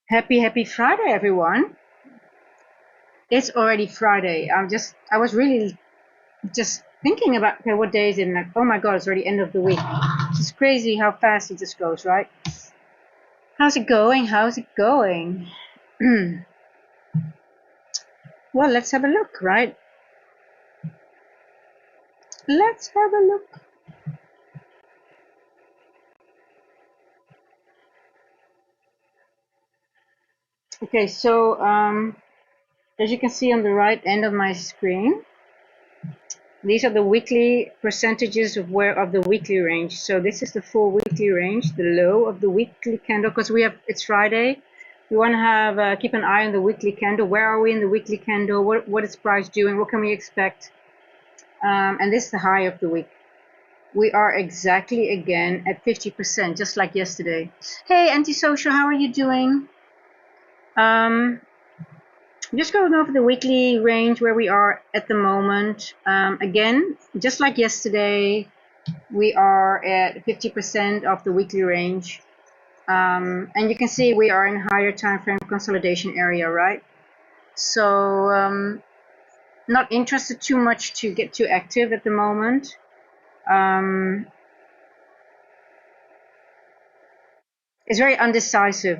Happy Friday, everyone. It's already Friday. I was really just thinking about, okay, what day is it? And like, oh my God, it's already end of the week. It's crazy how fast it just goes, right? How's it going? How's it going? Well, let's have a look, right? Let's have a look. Okay, so as you can see on the right end of my screen, these are the weekly percentages of the weekly range. So this is the full weekly range, the low of the weekly candle, because it's Friday. We want to have keep an eye on the weekly candle. Where are we in the weekly candle? What is price doing? What can we expect? And this is the high of the week. We are exactly again at 50%, just like yesterday. Hey, Antisocial, how are you doing? Just going over the weekly range where we are at the moment. Again, just like yesterday, we are at 50% of the weekly range. And you can see we are in higher time frame consolidation area, right? So not interested too much to get too active at the moment. It's very undecisive.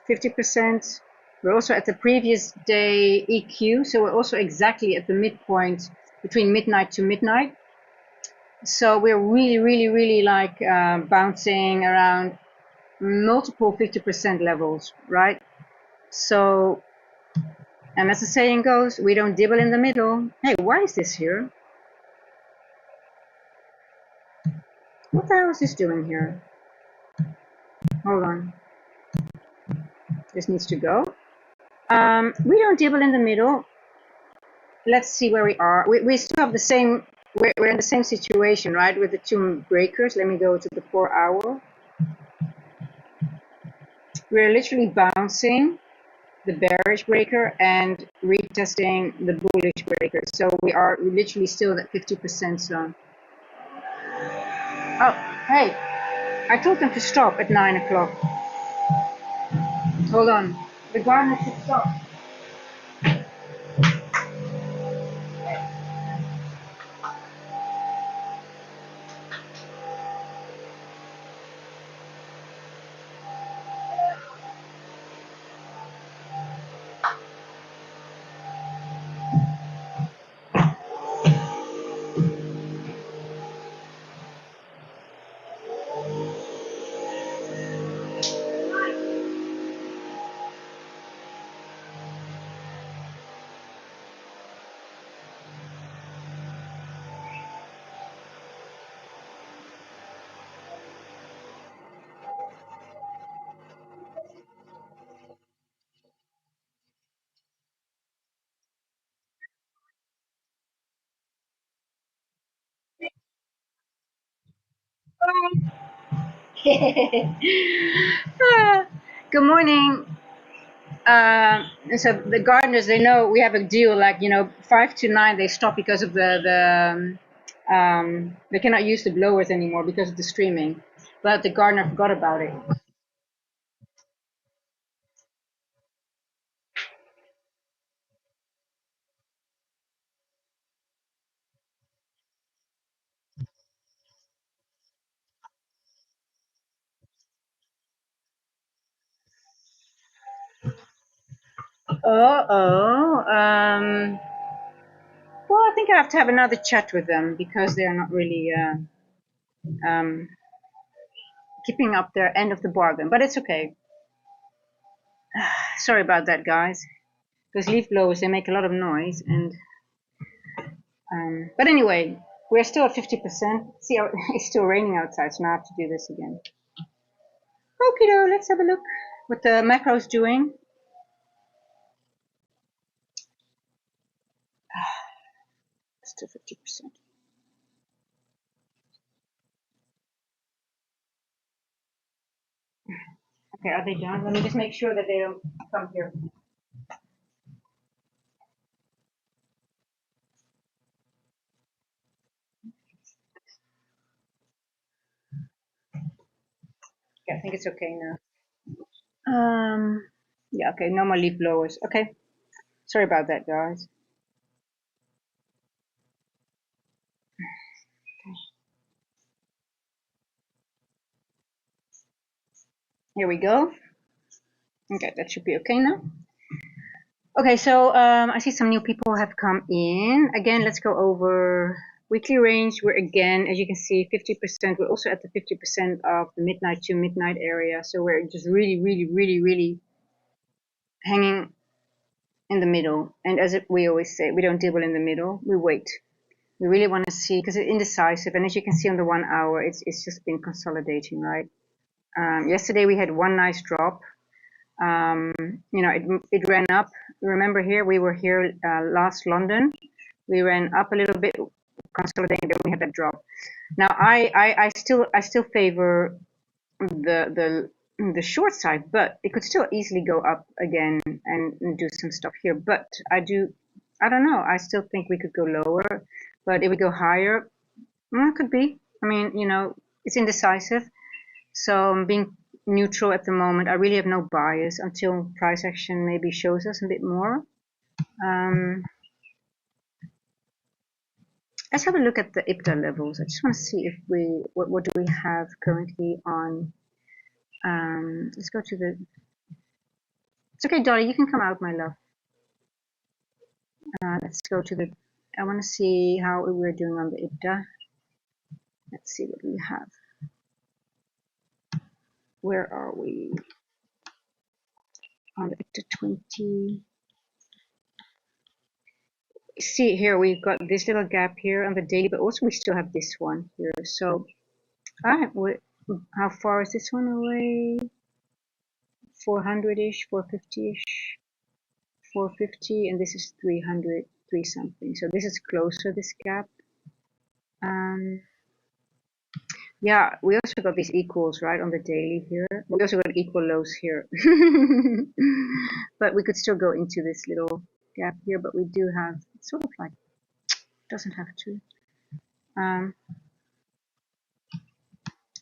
50%. We're also at the previous day EQ, so we're also exactly at the midpoint between midnight to midnight. So we're really like bouncing around multiple 50% levels, right? So, and as the saying goes, we don't dibble in the middle. Hey, why is this here? What the hell is this doing here? Hold on. This needs to go. We don't dibble in the middle. Let's see where we are. We still have the same, we're in the same situation, right? With the two breakers. Let me go to the 4 hour. We're literally bouncing the bearish breaker and retesting the bullish breaker. So we are literally still at 50% zone. Oh, hey, I told them to stop at 9 o'clock. Hold on. The gardener should stop. Good morning. So the gardeners, they know we have a deal, like, 5 to 9 they stop because of they cannot use the blowers anymore because of the streaming. But the gardener forgot about it. Oh. Well, I think I have to have another chat with them because they're not really um, keeping up their end of the bargain. But it's okay. Sorry about that, guys. Because leaf blowers, they make a lot of noise. But anyway, we're still at 50%. See, it's still raining outside, so now I have to do this again. Okay, let's have a look what the macro's doing. Still 50%. Okay, are they done? Let me just make sure that they don't come here. Okay, I think it's okay now. Yeah, okay, no more leaf blowers. Okay, sorry about that, guys. Here we go. Okay, that should be okay now. Okay, so I see some new people have come in. Again, let's go over weekly range. We're again, as you can see, 50%. We're also at the 50% of the midnight to midnight area. So we're just really, really, really, really hanging in the middle. And as we always say, we don't dibble in the middle. We wait. We really want to see, because it's indecisive. And as you can see on the 1 hour, it's just been consolidating, right? Yesterday we had one nice drop. You know, it ran up. Remember here, we were here last London. We ran up a little bit, consolidating, then we had that drop. Now I still favor the short side, but it could still easily go up again and do some stuff here. But I don't know. I still think we could go lower, but if we go higher, it could be. I mean, you know, it's indecisive. So I'm being neutral at the moment. I really have no bias until price action maybe shows us a bit more. Let's have a look at the IPTA levels. I just want to see if what do we have currently on. Let's go to the. It's okay, Dolly. You can come out, my love. Let's go to the. I want to see how we're doing on the IPTA. Let's see what we have. Where are we? On the IPTA 20. See here, we've got this little gap here on the daily, but also we still have this one here. So, how far is this one away? 400-ish, 450-ish, 450, and this is 300, 3 something. So this is closer, this gap. Yeah, we also got these equals, right, on the daily here. We also got equal lows here. But we could still go into this little gap here, but we do have, sort of like, doesn't have to.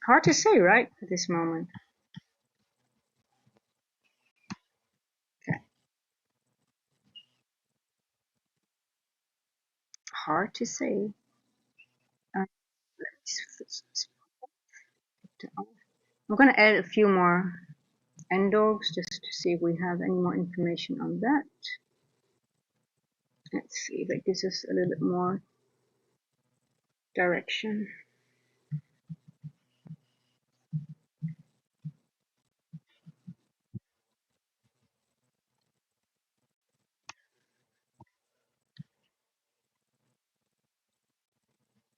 Hard to say, right, at this moment. Okay. Hard to say. I'm going to add a few more NDogs just to see if we have any more information on that. Let's see if it gives us a little bit more direction.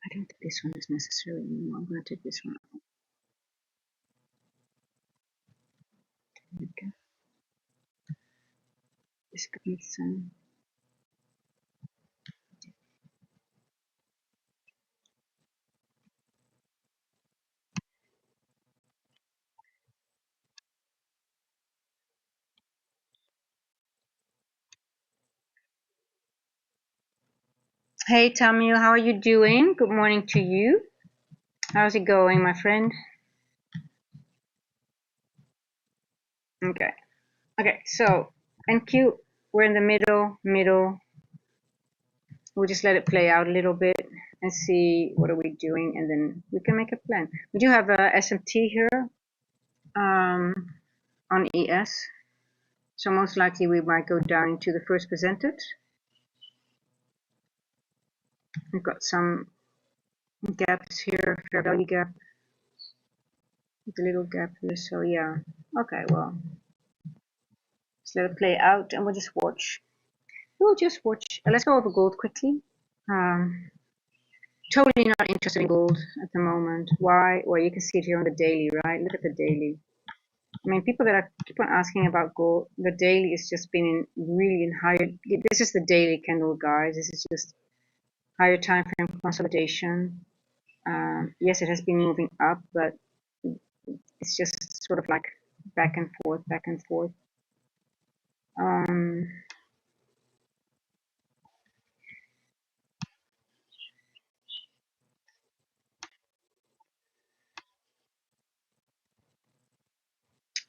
I don't think this one is necessary anymore. I'm going to take this one out. Okay. This could some. Hey Tamil, how are you doing? Good morning to you. How's it going, my friend? Okay. Okay, so NQ, we're in the middle. We'll just let it play out a little bit and see what are we doing, and then we can make a plan. We do have a SMT here on ES, so most likely we might go down into the first presented. We've got some gaps here, fair value gap, the little gap here. So yeah, okay, well, let's let it play out, and we'll just watch. We'll just watch. Let's go over gold quickly. Totally not interested in gold at the moment. Why? Well, you can see it here on the daily, right? Look at the daily. I mean, people that keep on asking about gold, the daily has just been in really in higher. This is the daily candle, guys. This is just higher time frame consolidation. Yes, it has been moving up, but it's just sort of like back and forth, back and forth.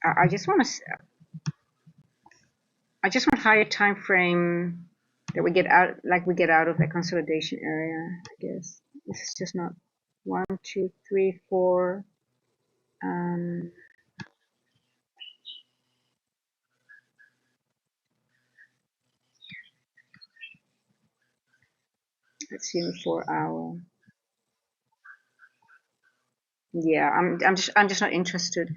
I just want higher time frame that we get out, like we get out of that consolidation area. I guess this is just not 1, 2, 3, 4. Let's see, in the 4 hour. Yeah, I'm just not interested.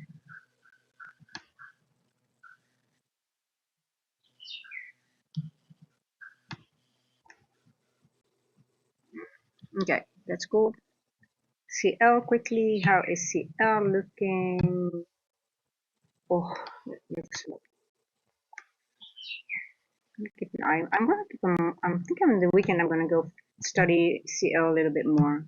Okay, let's go. CL quickly. How is CL looking? Oh, that looks. Keep an eye. I'm gonna keep them. I'm thinking on the weekend I'm gonna go study CL a little bit more.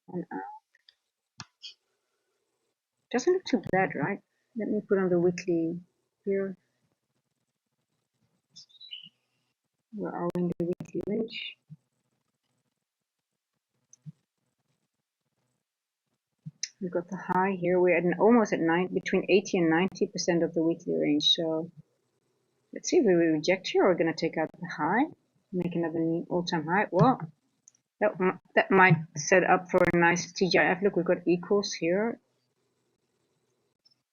And, doesn't look too bad, right? Let me put on the weekly here. Where are we in the weekly range? We've got the high here. We're at almost at between 80 and 90% of the weekly range. So let's see if we reject here or we're gonna take out the high, make another new all-time high. Well, that might set up for a nice TGIF. Look, we've got equals here.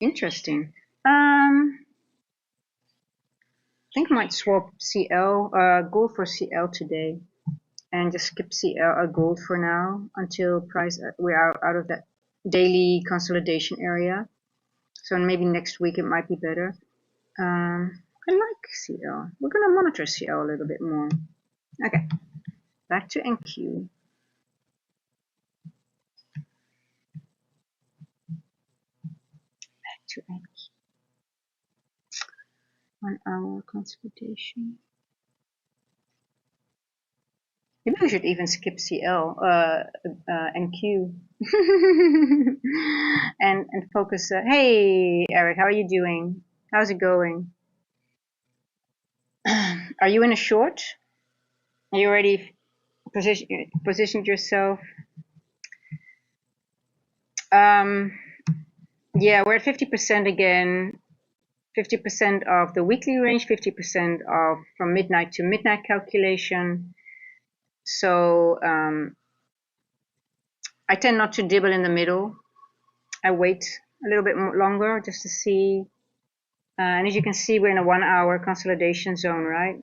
Interesting. I think I might swap CL, gold for CL today, and just skip CL gold for now until price we're out of that daily consolidation area. So maybe next week it might be better. I like CL. We're gonna monitor CL a little bit more. Okay, back to NQ. Back to NQ. 1 hour consolidation. Maybe we should even skip CL, NQ, and focus. Hey, Eric, how are you doing? How's it going? Are you in a short? Are you already positioned yourself? Yeah, we're at 50% again. 50% of the weekly range, 50% of from midnight to midnight calculation. So I tend not to dibble in the middle. I wait a little bit longer just to see. And as you can see, we're in a 1 hour consolidation zone, right?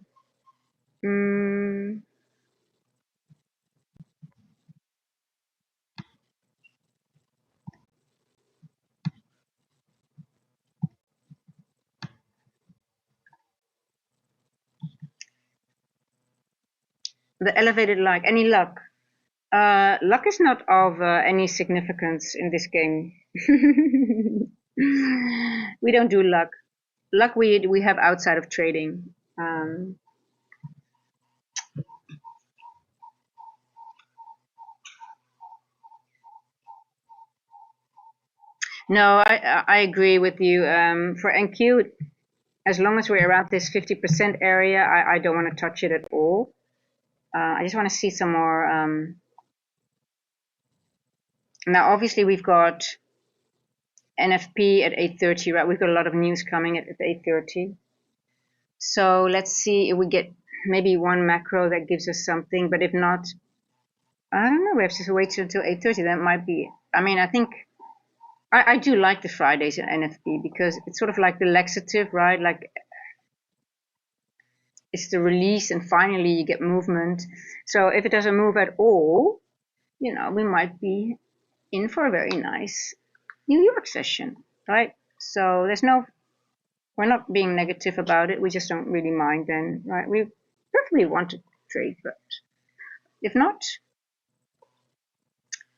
The elevated luck. Any luck? Luck is not of any significance in this game. We don't do luck. Luck we have outside of trading. No, I agree with you. For NQ, as long as we're around this 50% area, I don't want to touch it at all. I just want to see some more. Now, obviously, we've got NFP at 8:30, right? We've got a lot of news coming at 8:30. So let's see if we get maybe one macro that gives us something. But if not, I don't know. We have to wait until 8:30. That might be. I mean, I think I do like the Fridays in NFP because it's sort of like the laxative, right? Like it's the release, and finally you get movement. So if it doesn't move at all, we might be in for a very nice New York session, right? So we're not being negative about it. We just don't really mind then, right? We preferably want to trade, but if not,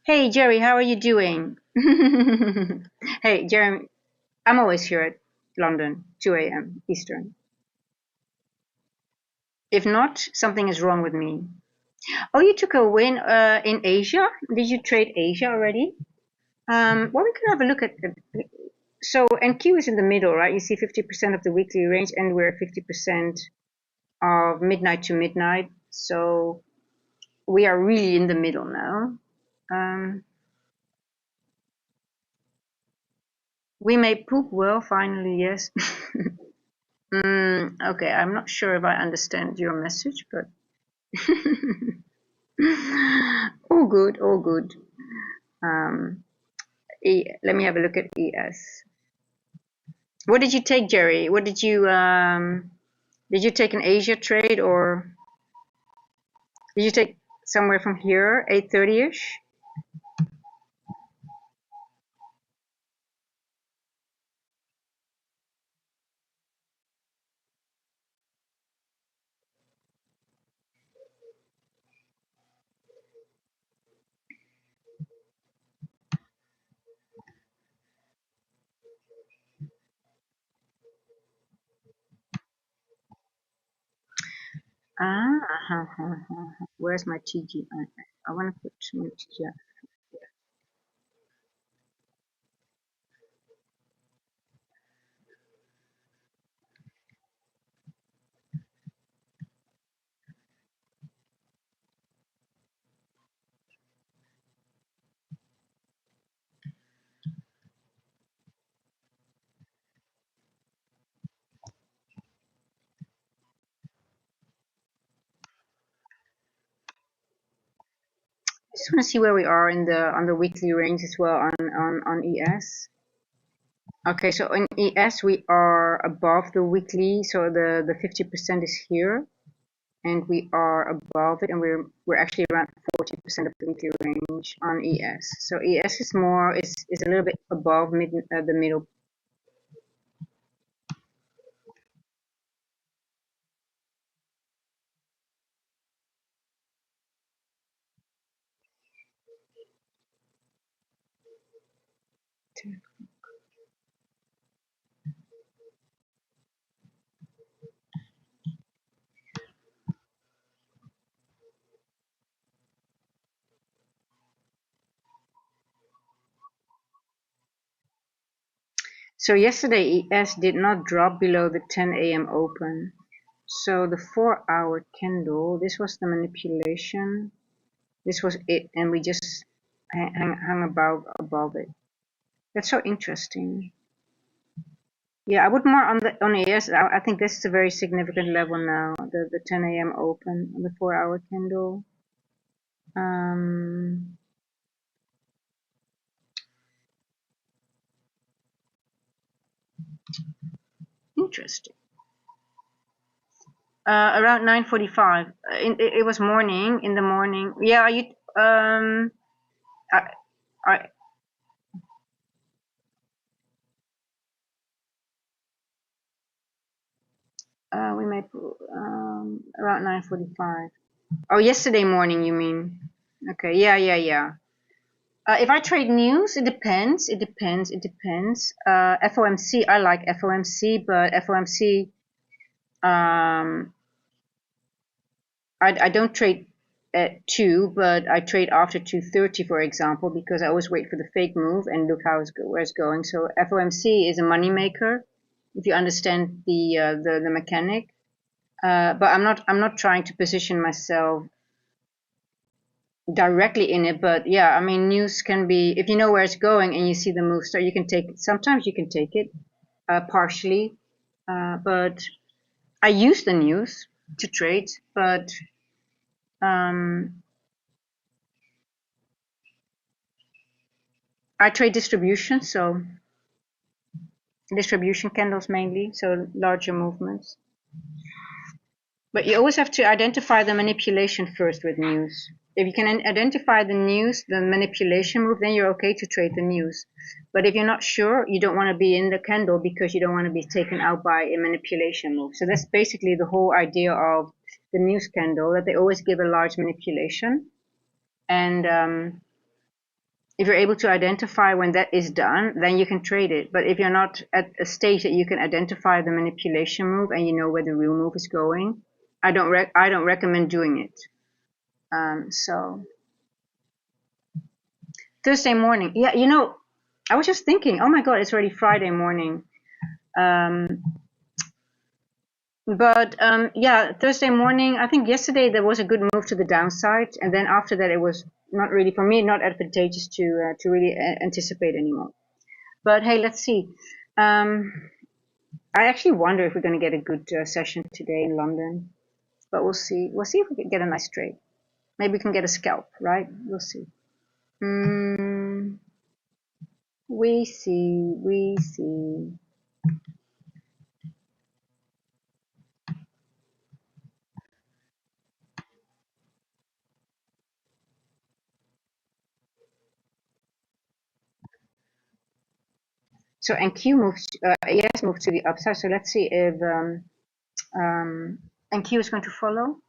hey Jerry, how are you doing? Hey Jeremy, I'm always here at London, 2 a.m. Eastern. If not, something is wrong with me. Oh, you took a win in Asia? Did you trade Asia already? Well, we can have a look at so NQ is in the middle, right? You see 50% of the weekly range, and we're at 50% of midnight to midnight. So we are really in the middle now. We may poop well, finally, yes. Okay, I'm not sure if I understand your message, but all good, all good. Let me have a look at ES. What did you take, Jerry? What did you take an Asia trade, or did you take somewhere from here, 8:30ish? Where's my TG? I want to put my TG. I just want to see where we are in the on the weekly range as well on ES. Okay, so in ES we are above the weekly, so the 50% is here, and we are above it, and we're actually around 40% of the weekly range on ES. So ES is more is a little bit above the middle. So yesterday ES did not drop below the 10 a.m. open. So the 4-hour candle, this was the manipulation. This was it, and we just hung above it. That's so interesting. Yeah, I would more on ES. I think this is a very significant level now. The 10 a.m. open on the 4-hour candle. Interesting. Around 9:45. It was morning. In the morning. Yeah. You. I. We made around 9:45. Oh, yesterday morning, you mean? Okay. Yeah. Yeah. Yeah. If I trade news, it depends. It depends. It depends. FOMC, I like FOMC, but FOMC, I don't trade at 2, but I trade after 2:30, for example, because I always wait for the fake move and look where it's going. So FOMC is a money maker, if you understand the mechanic. But I'm not trying to position myself directly in it, but yeah, I mean, news can be, if you know where it's going and you see the move start, you can take it. Sometimes you can take it partially, but I use the news to trade, but I trade distribution, so distribution candles mainly, so larger movements. But you always have to identify the manipulation first with news. If you can identify the news, the manipulation move, then you're okay to trade the news. But if you're not sure, you don't want to be in the candle because you don't want to be taken out by a manipulation move. So that's basically the whole idea of the news candle, that they always give a large manipulation. And if you're able to identify when that is done, then you can trade it. But if you're not at a stage that you can identify the manipulation move and you know where the real move is going, I don't recommend doing it. So Thursday morning, yeah, you know, I was just thinking, oh my God, it's already Friday morning. Yeah, Thursday morning, I think yesterday there was a good move to the downside, and then after that it was not really, for me, not advantageous to really anticipate anymore. But hey, let's see. I actually wonder if we're going to get a good session today in London, but we'll see. We'll see if we can get a nice trade. Maybe we can get a scalp, right? We'll see. We see, we see. So NQ moves, ES moves to the upside. So let's see if NQ is going to follow.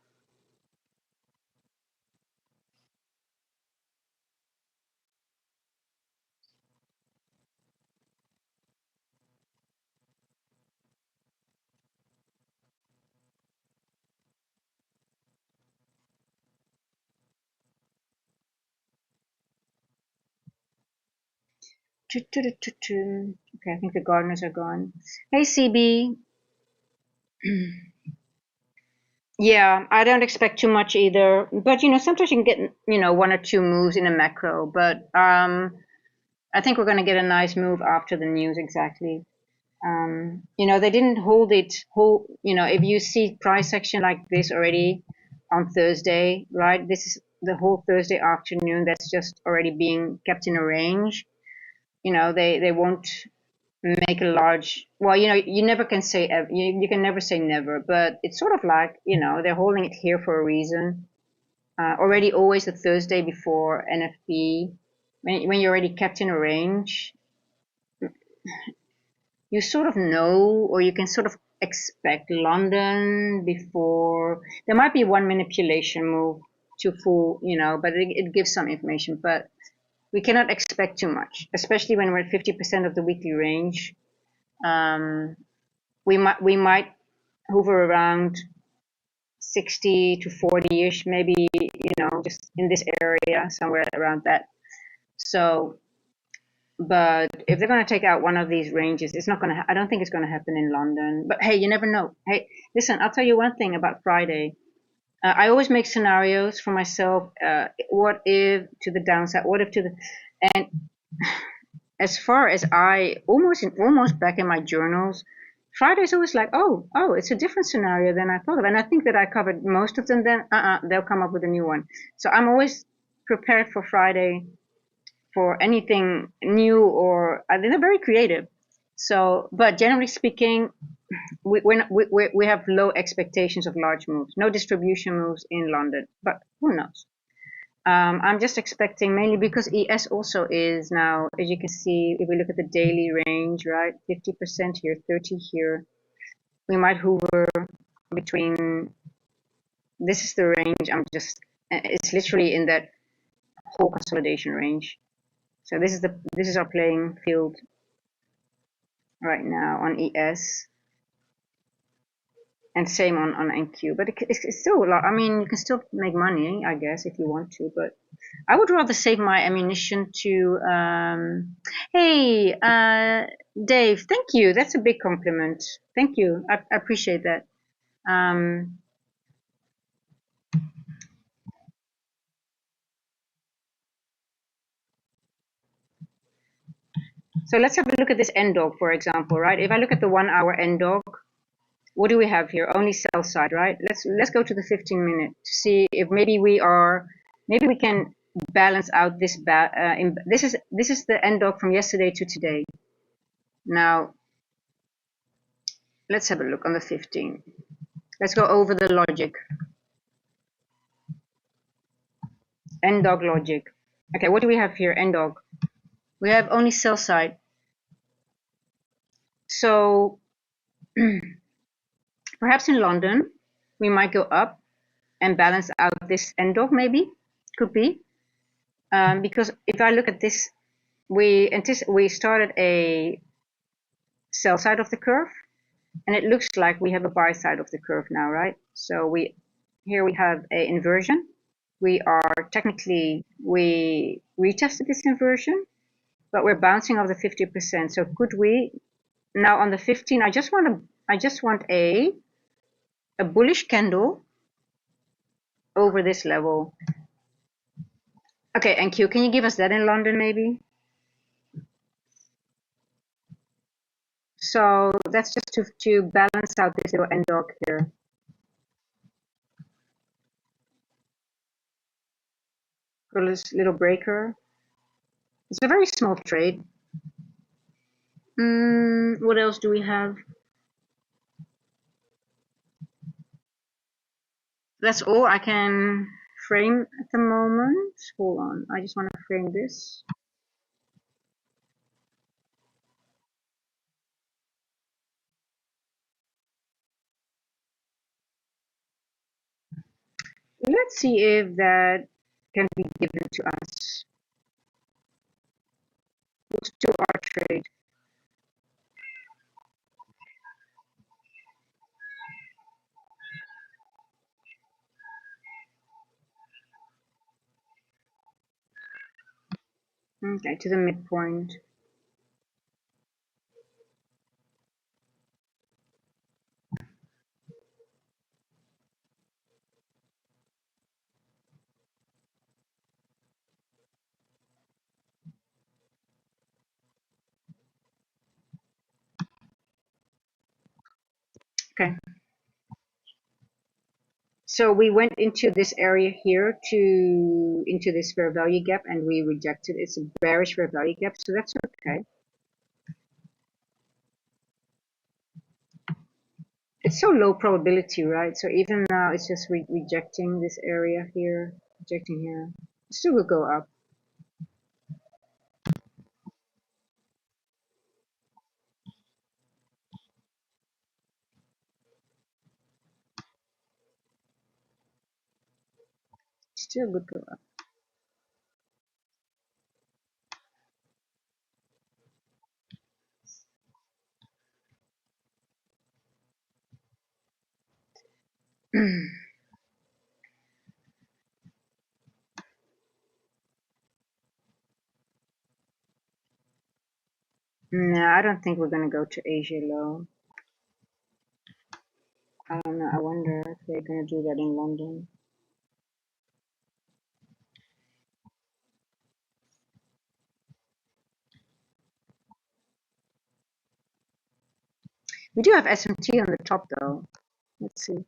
Okay, I think the gardeners are gone. Hey, CB. Yeah, I don't expect too much either. But sometimes you can get one or two moves in a macro. But I think we're going to get a nice move after the news exactly. They didn't hold it whole. If you see price action like this already on Thursday, right? This is the whole Thursday afternoon. That's just already being kept in a range. They won't make a large. Well, you never can say you can never say never, but it's sort of like they're holding it here for a reason. Already always the Thursday before NFP, when you're already kept in a range, you sort of know, or you can sort of expect London before. There might be one manipulation move to full, but it gives some information. But we cannot expect too much, especially when we're at 50% of the weekly range. We might hover around 60 to 40-ish, maybe, just in this area, somewhere around that. So, but if they're going to take out one of these ranges, it's not going to, I don't think it's going to happen in London. But hey, you never know. Hey, listen, I'll tell you one thing about Friday. I always make scenarios for myself. What if to the downside? What if to the, and as far as I almost back in my journals, Friday's always like, oh, it's a different scenario than I thought of, and I think that I covered most of them. Then, they'll come up with a new one. So I'm always prepared for Friday for anything new, or they're very creative. So, but generally speaking, we have low expectations of large moves, no distribution moves in London, but who knows? I'm just expecting mainly because ES also is now, as you can see, if we look at the daily range, right, 50% here, 30 here, we might hover between, this is the range, it's literally in that whole consolidation range. So this is our playing field right now on ES, and same on NQ. But it's still a lot. I mean, you can still make money, I guess, if you want to. But I would rather save my ammunition to. Hey, Dave, thank you. That's a big compliment. Thank you. I appreciate that. So let's have a look at this NDOG, for example, right? If I look at the 1 hour NDOG, what do we have here? Only sell side, right? Let's go to the 15-minute to see if maybe we can balance out this this is the NDOG from yesterday to today. Now let's have a look on the 15. Let's go over the logic. NDOG logic. Okay, what do we have here? NDOG. We have only sell side. So perhaps in London we might go up and balance out this NDOG, maybe. Could be. Because if I look at this, we started a sell side of the curve, and it looks like we have a buy side of the curve now, right? So here we have a inversion. We retested this inversion, but we're bouncing off the 50%. So could we now on the 15? I just want a bullish candle over this level. Okay, and Q, can you give us that in London maybe? So that's just to balance out this little end dog here. Or this little breaker. It's a very small trade. What else do we have? That's all I can frame at the moment. Hold on, I just want to frame this. Let's see if that can be given to us. Let's do our trade. Okay, to the midpoint. Okay. So we went into this area here into this fair value gap and we rejected. It's a bearish fair value gap, so that's okay. It's so low probability, right? So even now it's just rejecting this area here, rejecting here. It still will go up. Still would go up. No, I don't think we're gonna go to Asia low. I don't know. I wonder if they're gonna do that in London. We do have SMT on the top though. Let's see.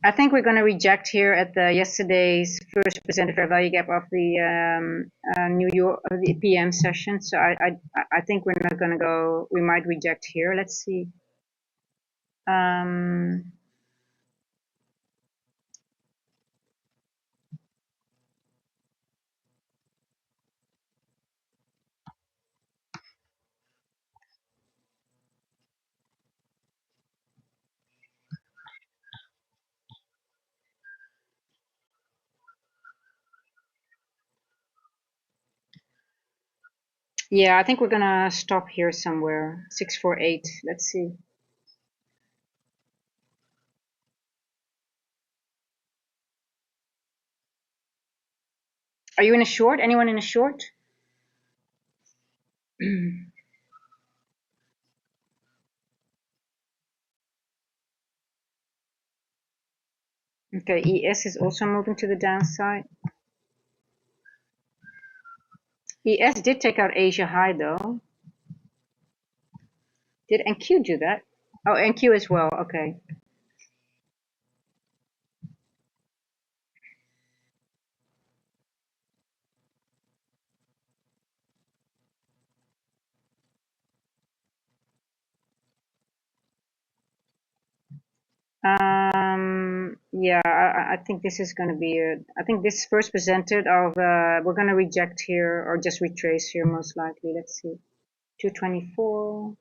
I think we're going to reject here at the yesterday's first presented fair value gap of the New York the PM session. So I think we're not going to go. We might reject here. Let's see. Yeah, I think we're gonna stop here somewhere. 648. Let's see. Are you in a short? Anyone in a short? Okay, ES is also moving to the downside. ES did take out Asia high though. Did NQ do that? Oh, NQ as well. Okay. Yeah, I think this is going to be I think this first presented of, we're going to reject here or just retrace here most likely. Let's see. 224.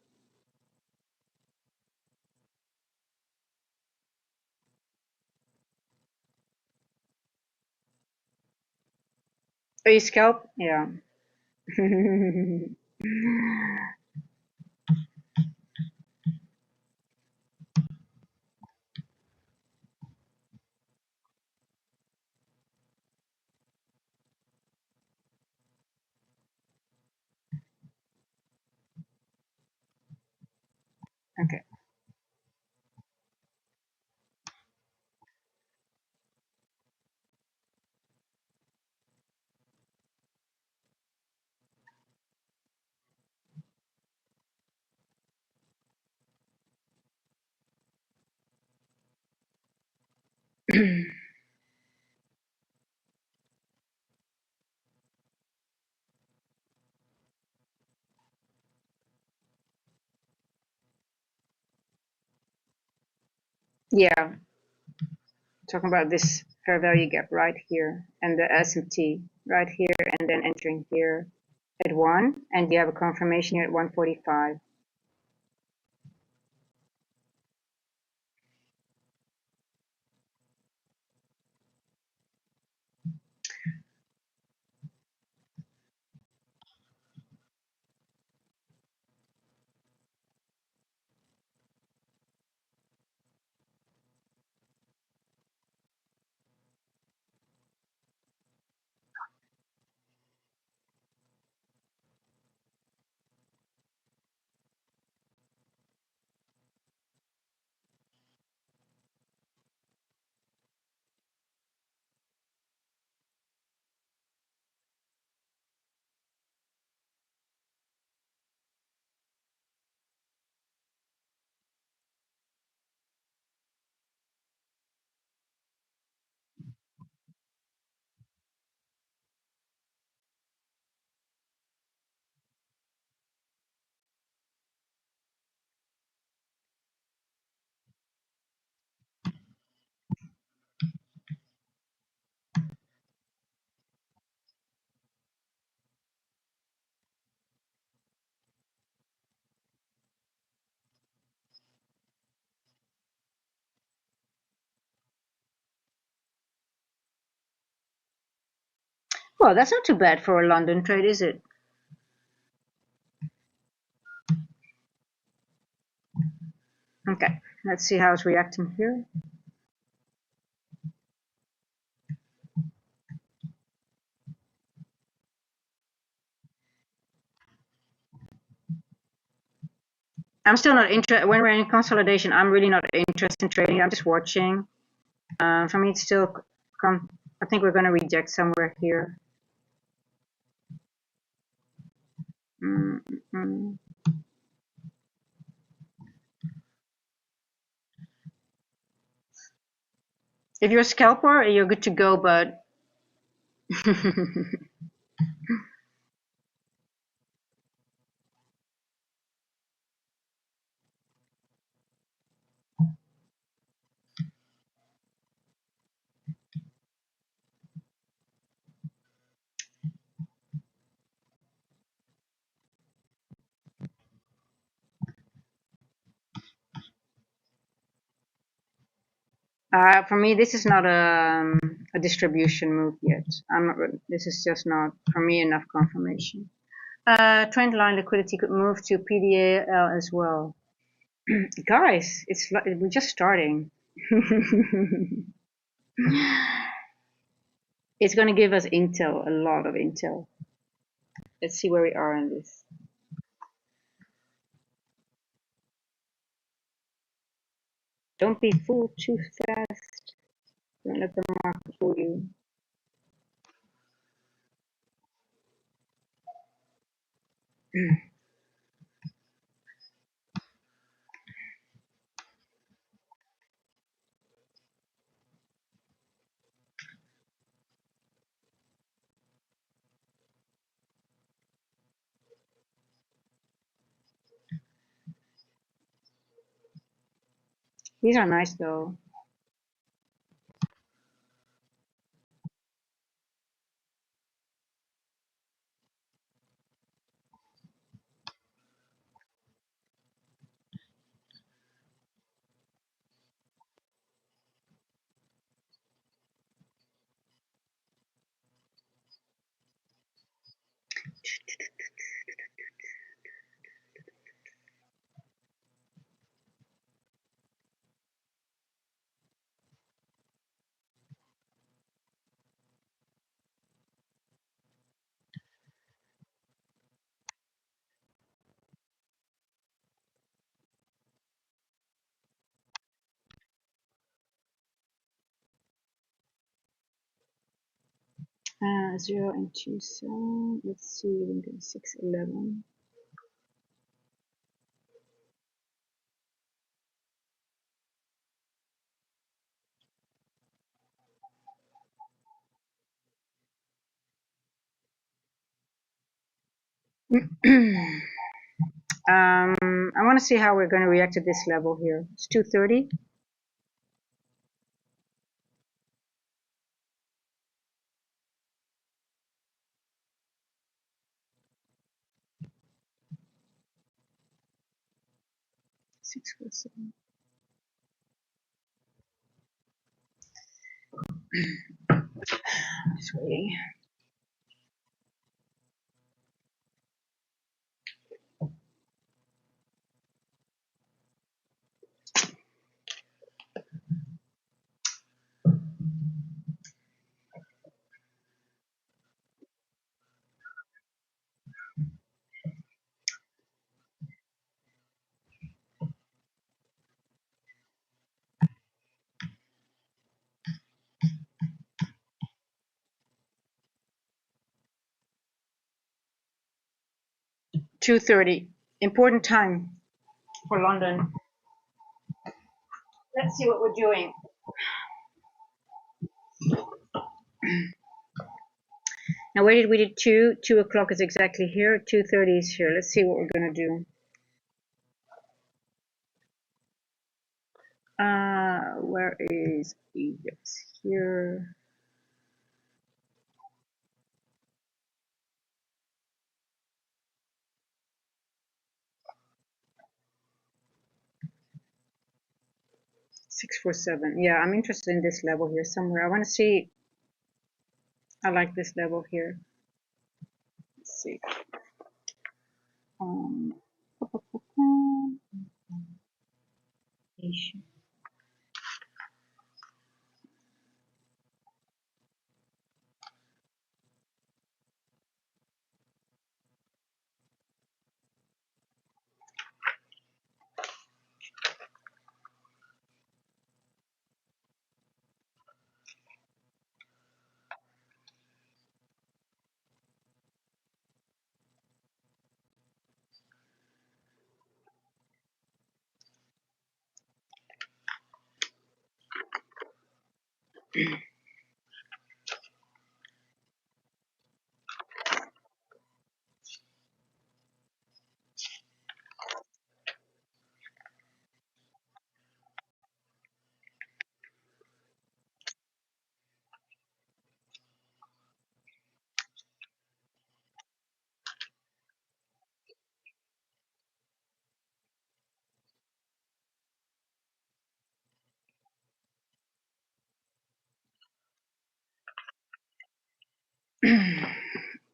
Oh, you scalp? Yeah. Okay. Yeah, talking about this fair value gap right here and the S&T right here and then entering here at 1 and you have a confirmation here at 145. Well, that's not too bad for a London trade, is it? Okay, let's see how it's reacting here. I'm still not interested. When we're in consolidation, I'm really not interested in trading. I'm just watching. For me, it's still I think we're going to reject somewhere here. Mm -mm. If you're a scalper, you're good to go, but for me, this is not a distribution move yet. I'm not. This is just not for me enough confirmation. Trend line liquidity could move to PDAL as well. Guys, we're just starting. It's going to give us intel, a lot of intel. Let's see where we are in this. Don't be fooled too fast. Don't let the market fool you. These are nice though. 0 and 2, so let's see, we're going 6, 11. I want to see how we're going to react to this level here. It's 230. Six, 4, 7. Just waiting. $230. Important time for London. Let's see what we're doing. Now, where did we do 2? 2 o'clock is exactly here. 2:30 is here. Let's see what we're going to do. Where is Egypt? Here. Six, 4, 7. Yeah, I'm interested in this level here somewhere. I want to see. I like this level here. Let's see. Um, 4.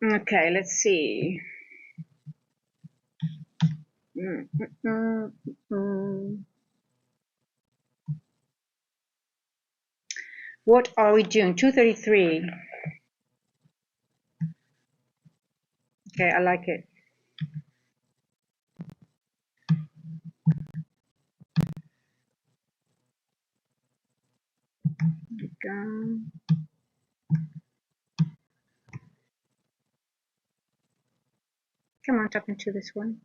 Okay, let's see. What are we doing? 233. Okay, I like it. Come on, tap into this one.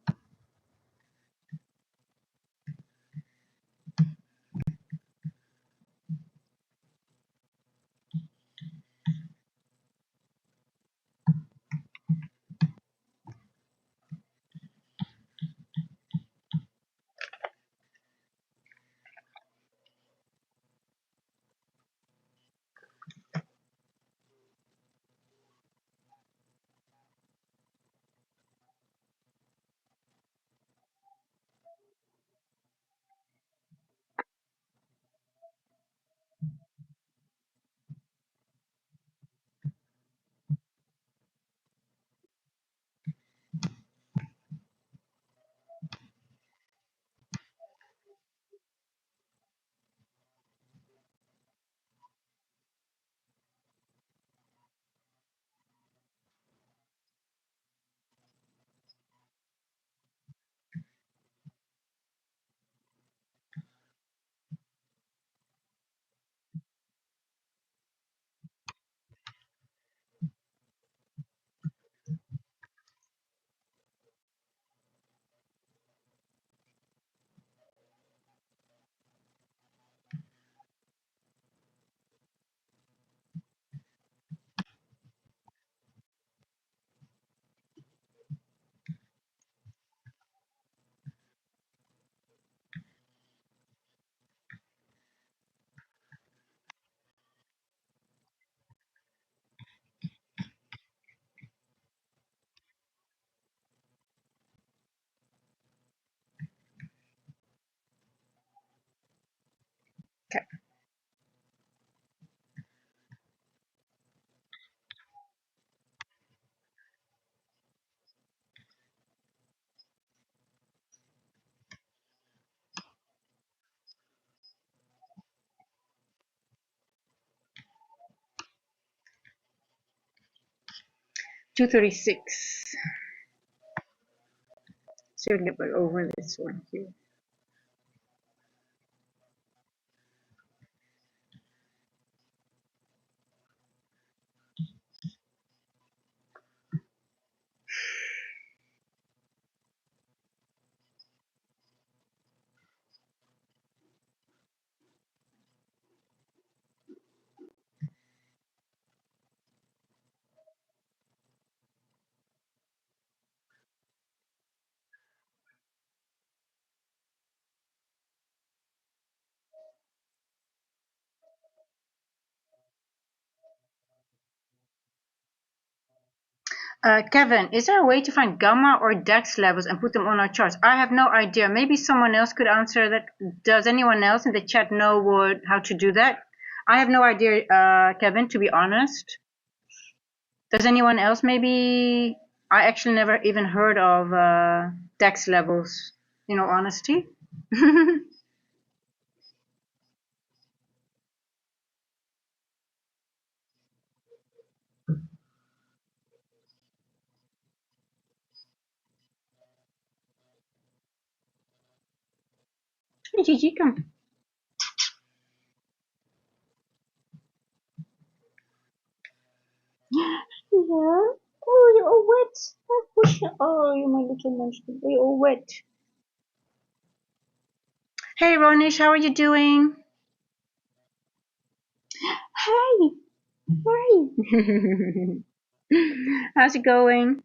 Okay. $236. So a little bit over this one here. Kevin, is there a way to find gamma or DAX levels and put them on our charts? I have no idea. Maybe someone else could answer that. Does anyone else in the chat know how to do that? I have no idea, Kevin, to be honest. Does anyone else maybe? I actually never even heard of DAX levels, in all honesty. Gigi, come. Yeah. Oh, you're all wet. Oh, you my little munchkin. You're all wet. Hey, Ronish, how are you doing? Hey. Hi. How's it going?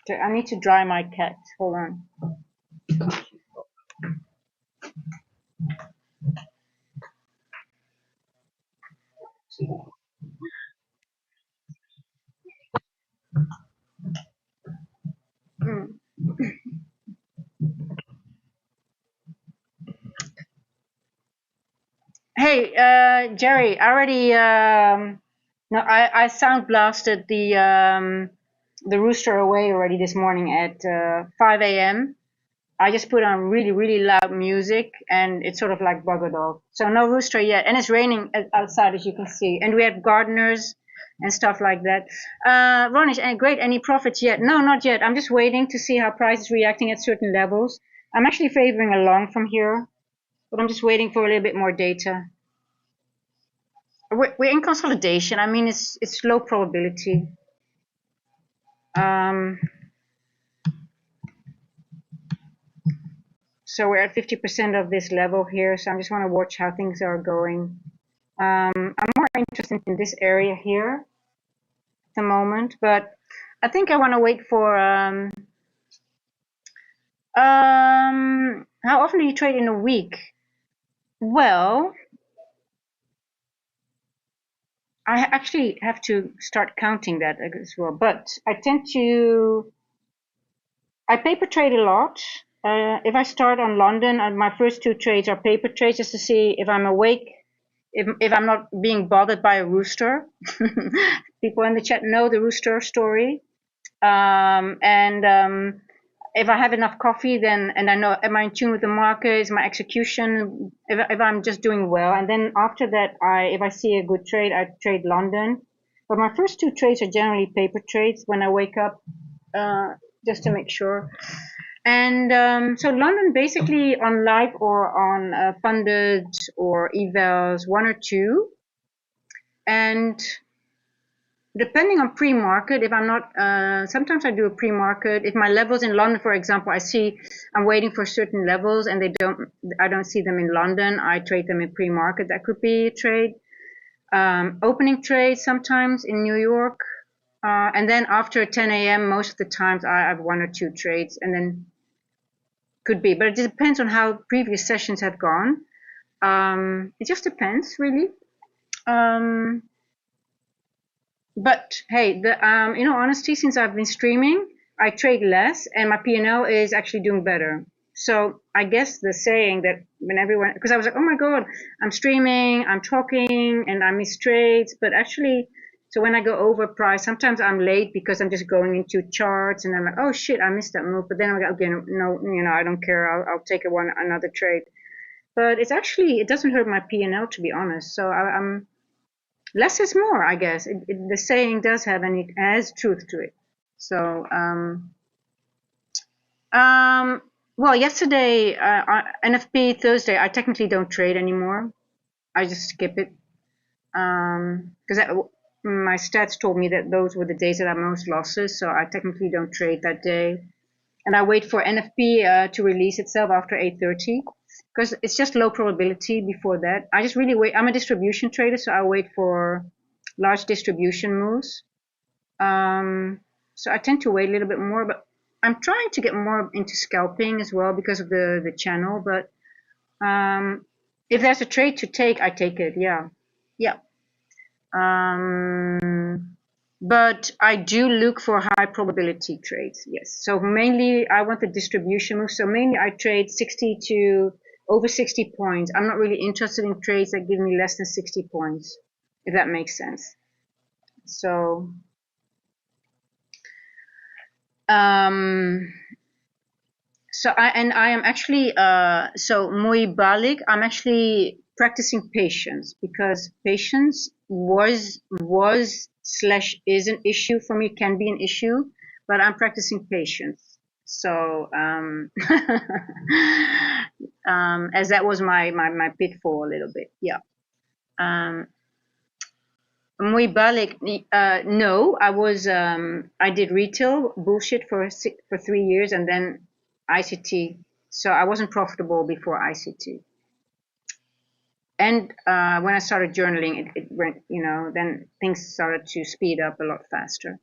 Okay, I need to dry my cat. Hold on. Mm. Hey, Jerry, I already no, I sound blasted the rooster away already this morning at 5 a.m. I just put on really, really loud music and it's sort of like buggered off. So no rooster yet. And it's raining outside, as you can see. And we have gardeners and stuff like that. Ronish, great. Any profits yet? No, not yet. I'm just waiting to see how price is reacting at certain levels. I'm actually favoring a long from here, but I'm just waiting for a little bit more data. We're in consolidation. I mean, it's low probability. Um, so we're at 50% of this level here. So I just want to watch how things are going. I'm more interested in this area here at the moment, but I think I want to wait for how often do you trade in a week? Well, I actually have to start counting that as well, but I tend to I paper trade a lot. If I start on London, my first two trades are paper trades just to see if I'm awake, if I'm not being bothered by a rooster. People in the chat know the rooster story. And if I have enough coffee, then and I know am I in tune with the market, is my execution, if I'm just doing well, and then after that, if I see a good trade, I trade London. But my first two trades are generally paper trades when I wake up, just to make sure. And so London basically on live or on funded or evals, one or two, and depending on pre-market, if I'm not, sometimes I do a pre-market. If my levels in London, for example, I'm waiting for certain levels and I don't see them in London, I trade them in pre-market. That could be a trade. Opening trades sometimes in New York. And then after 10 a.m., most of the times I have one or two trades. And then could be, but it depends on how previous sessions have gone. It just depends, really. But hey, in all honesty, since I've been streaming, I trade less, and my P&L is actually doing better. So I guess the saying that when everyone, because I was like, oh my god, I'm streaming, I'm talking, and I miss trades, but actually, so when I go over price, sometimes I'm late because I'm just going into charts, and I'm like, oh shit, I missed that move. But then I'm like, okay, no, I don't care. I'll take another trade. But it's actually, it doesn't hurt my P&L, to be honest. So I'm less is more, I guess. The saying does have has truth to it. So, well, yesterday, NFP Thursday, I technically don't trade anymore. I just skip it. Because my stats told me that those were the days that I most losses, so I technically don't trade that day. And I wait for NFP to release itself after 8:30, because it's just low probability before that. I just really wait. I'm a distribution trader, so I wait for large distribution moves. So I tend to wait a little bit more, but I'm trying to get more into scalping as well because of the channel. But if there's a trade to take, I take it. Yeah, yeah. But I do look for high probability trades. Yes. So mainly I want the distribution move. So mainly I trade 60 to over 60 points. I'm not really interested in trades that give me less than 60 points, if that makes sense. So, I am actually, so muy balik, I'm actually practicing patience, because patience was slash is an issue for me, can be an issue, but I'm practicing patience. So, as that was my pitfall a little bit. Yeah. Muy balik, no, I did retail bullshit for 3 years, and then ICT. So I wasn't profitable before ICT. And when I started journaling, it went, then things started to speed up a lot faster.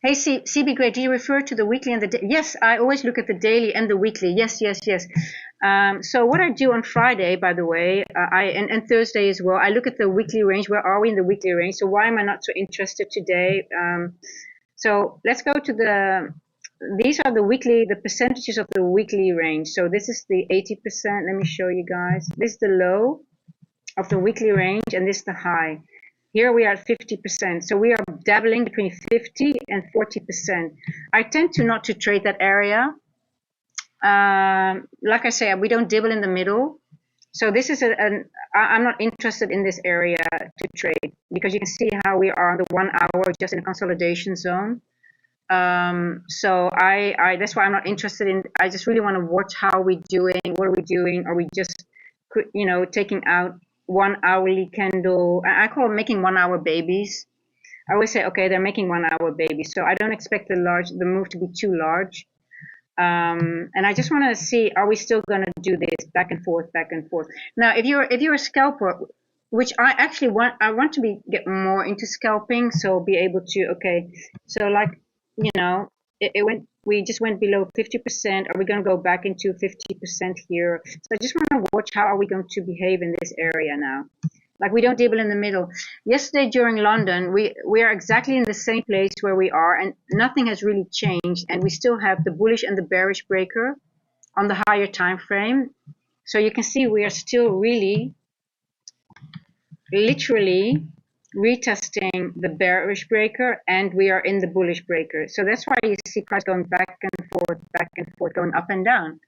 Hey, CB Gray, do you refer to the weekly and the yes? I always look at the daily and the weekly. Yes. So what I do on Friday, by the way, and Thursday as well, I look at the weekly range. Where are we in the weekly range? So why am I not so interested today? So let's go to these are the percentages of the weekly range. So this is the 80%. Let me show you guys. This is the low of the weekly range, and this is the high. Here we are at 50%. So we are dabbling between 50 and 40%. I tend to not to trade that area. Like I say, we don't dibble in the middle. So this is I'm not interested in this area to trade, because you can see how we are on the 1 hour just in a consolidation zone. So that's why I'm not interested in, I just really want to watch how we're doing, what are we doing? Are we just, taking out 1 hourly candle? I call it making 1 hour babies. I always say, okay, they're making 1 hour babies. So I don't expect the move to be too large. And I just want to see, are we still going to do this back and forth? Now, if you're a scalper, which I actually want to get more into scalping, so be able to, okay, so like, we just went below 50%. Are we going to go back into 50% here? So I just want to watch how are we going to behave in this area now. Like, we don't dibble in the middle. Yesterday during London, we are exactly in the same place where we are, and nothing has really changed. And we still have the bullish and the bearish breaker on the higher time frame. So you can see we are still really, literally retesting the bearish breaker, and we are in the bullish breaker. So that's why you see price going back and forth, going up and down.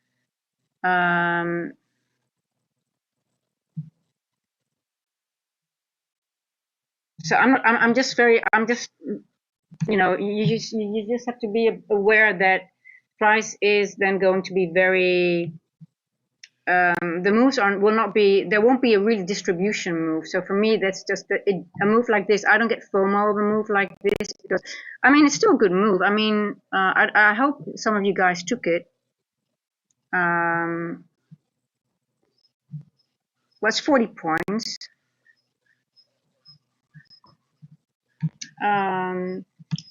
So I'm just you just have to be aware that price is then going to be very, the moves will not be, there won't be a real distribution move. So for me, that's just a move like this. I don't get FOMO of a move like this, because I mean, it's still a good move. I mean, I hope some of you guys took it. Was 40 points.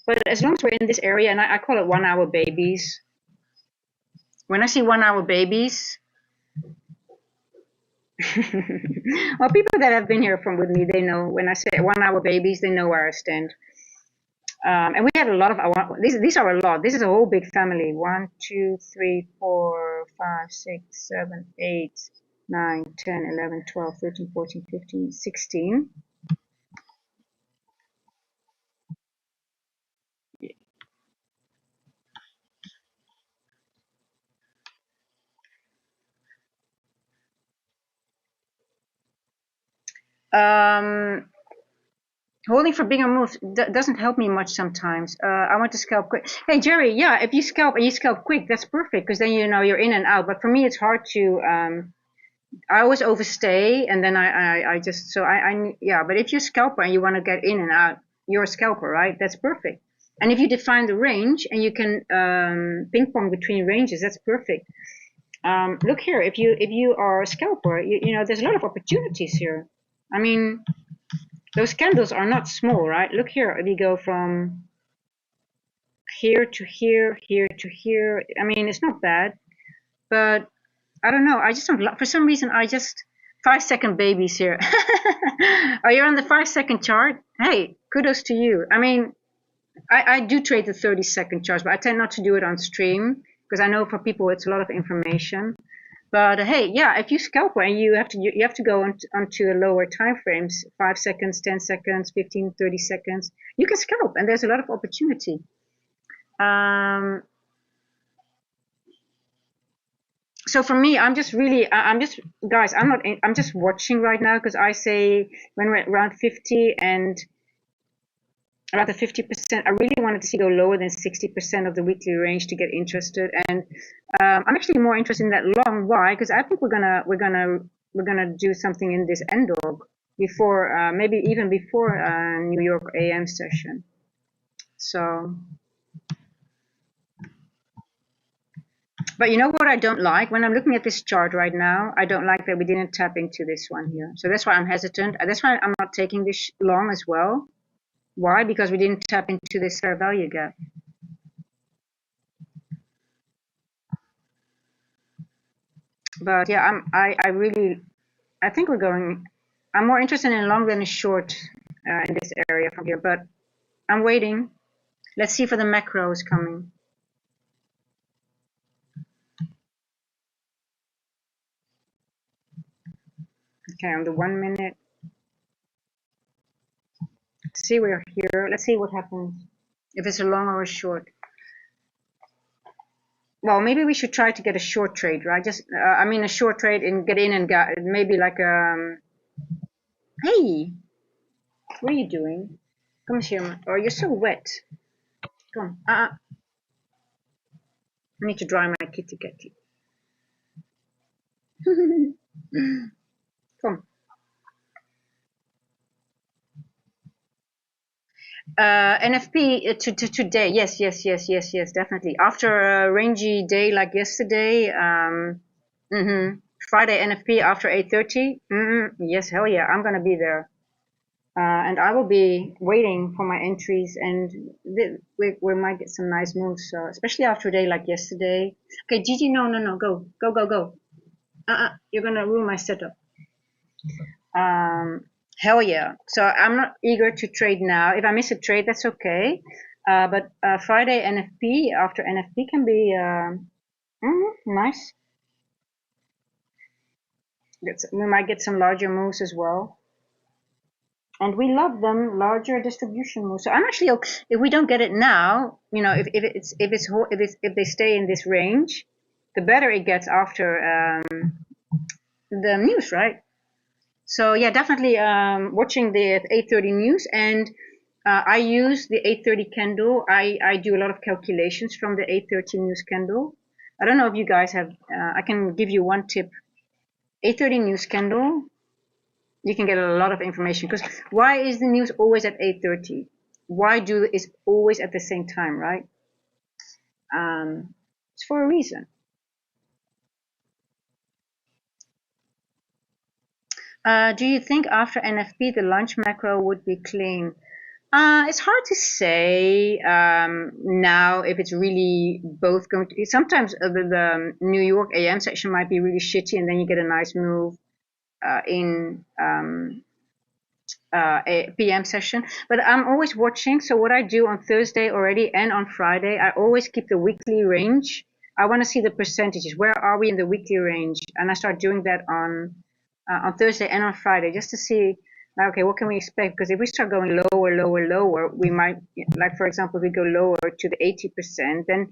But as long as we're in this area, and I call it 1 hour babies, When I see 1 hour babies, well, people that have been here from with me, they know when I say 1 hour babies, they know where I stand. And we had a lot of our, these are a lot. This is a whole big family. 1, 2, 3, 4, 5, 6, 7, 8, 9, 10, 11, 12, 13, 14, 15, 16. Um, Holding for bigger moves doesn't help me much sometimes. I want to scalp quick. Hey, Jerry, yeah, if you scalp and you scalp quick, that's perfect because then you know you're in and out. But for me, it's hard to. I always overstay, and then I just so yeah. But if you're a scalper and you want to get in and out, you're a scalper, right? That's perfect. And if you define the range and you can ping pong between ranges, that's perfect. Look here, if you are a scalper, you know there's a lot of opportunities here. I mean, those candles are not small, right? Look here, if you go from here to here, here to here, I mean, it's not bad, but I don't know. I just don't, for some reason, I just, 5 second babies here. Are you on the 5 second chart? Hey, kudos to you. I mean, I do trade the 30 second charts, but I tend not to do it on stream because I know for people it's a lot of information. But hey, yeah, if you scalp and you have to go onto the lower time frames, 5 seconds, 10 seconds, 15, 30 seconds, you can scalp and there's a lot of opportunity. Um, so for me, I'm just really, I'm just, guys, I'm just watching right now because I say when we're at around 50 and around the 50%, I really wanted to see go lower than 60% of the weekly range to get interested. And I'm actually more interested in that long. Why? Because I think we're gonna do something in this end dog before, maybe even before New York AM session. So, but you know what I don't like when I'm looking at this chart right now? I don't like that we didn't tap into this one here. So that's why I'm hesitant. That's why I'm not taking this long as well. Why? Because we didn't tap into this fair value gap. But yeah, I think I'm more interested in a long than a short in this area from here, but I'm waiting. Let's see for the macros coming. Okay, on the 1 minute. See, we're here. Let's see what happens. If it's a long or a short. Well, maybe we should try to get a short trade, right? Just, I mean, a short trade and get in and get maybe like hey, what are you doing? Come here. Oh, you're so wet. Come. I need to dry my kitty kitty. Come. NFP to today. Yes, yes, yes, yes, yes, definitely. After a rangy day like yesterday, Friday NFP after 8:30. Yes, hell yeah, I'm gonna be there. And I will be waiting for my entries, and we might get some nice moves, especially after a day like yesterday. Okay, Gigi, no, no, no, go, go, go, go. You're gonna ruin my setup. Um, Hell yeah. So I'm not eager to trade now. If I miss a trade, that's okay. But Friday NFP after NFP can be nice. We might get some larger moves as well. And we love them larger distribution moves. So I'm actually okay. If we don't get it now, you know, if they stay in this range, the better it gets after the news, right? So yeah, definitely watching the 8:30 news, and I use the 8:30 candle. I do a lot of calculations from the 8:30 news candle. I don't know if you guys have. I can give you one tip. 8:30 news candle. You can get a lot of information because why is the news always at 8:30? Why do it's always at the same time, right? It's for a reason. Do you think after NFP the lunch macro would be clean? It's hard to say now if it's really both going to. Sometimes the New York AM section might be really shitty, and then you get a nice move in a PM session. But I'm always watching. So what I do on Thursday already and on Friday, I always keep the weekly range. I want to see the percentages. Where are we in the weekly range? And I start doing that on Thursday and on Friday just to see, like, okay, what can we expect? Because if we start going lower, lower, lower, we might, like, for example, if we go lower to the 80%, then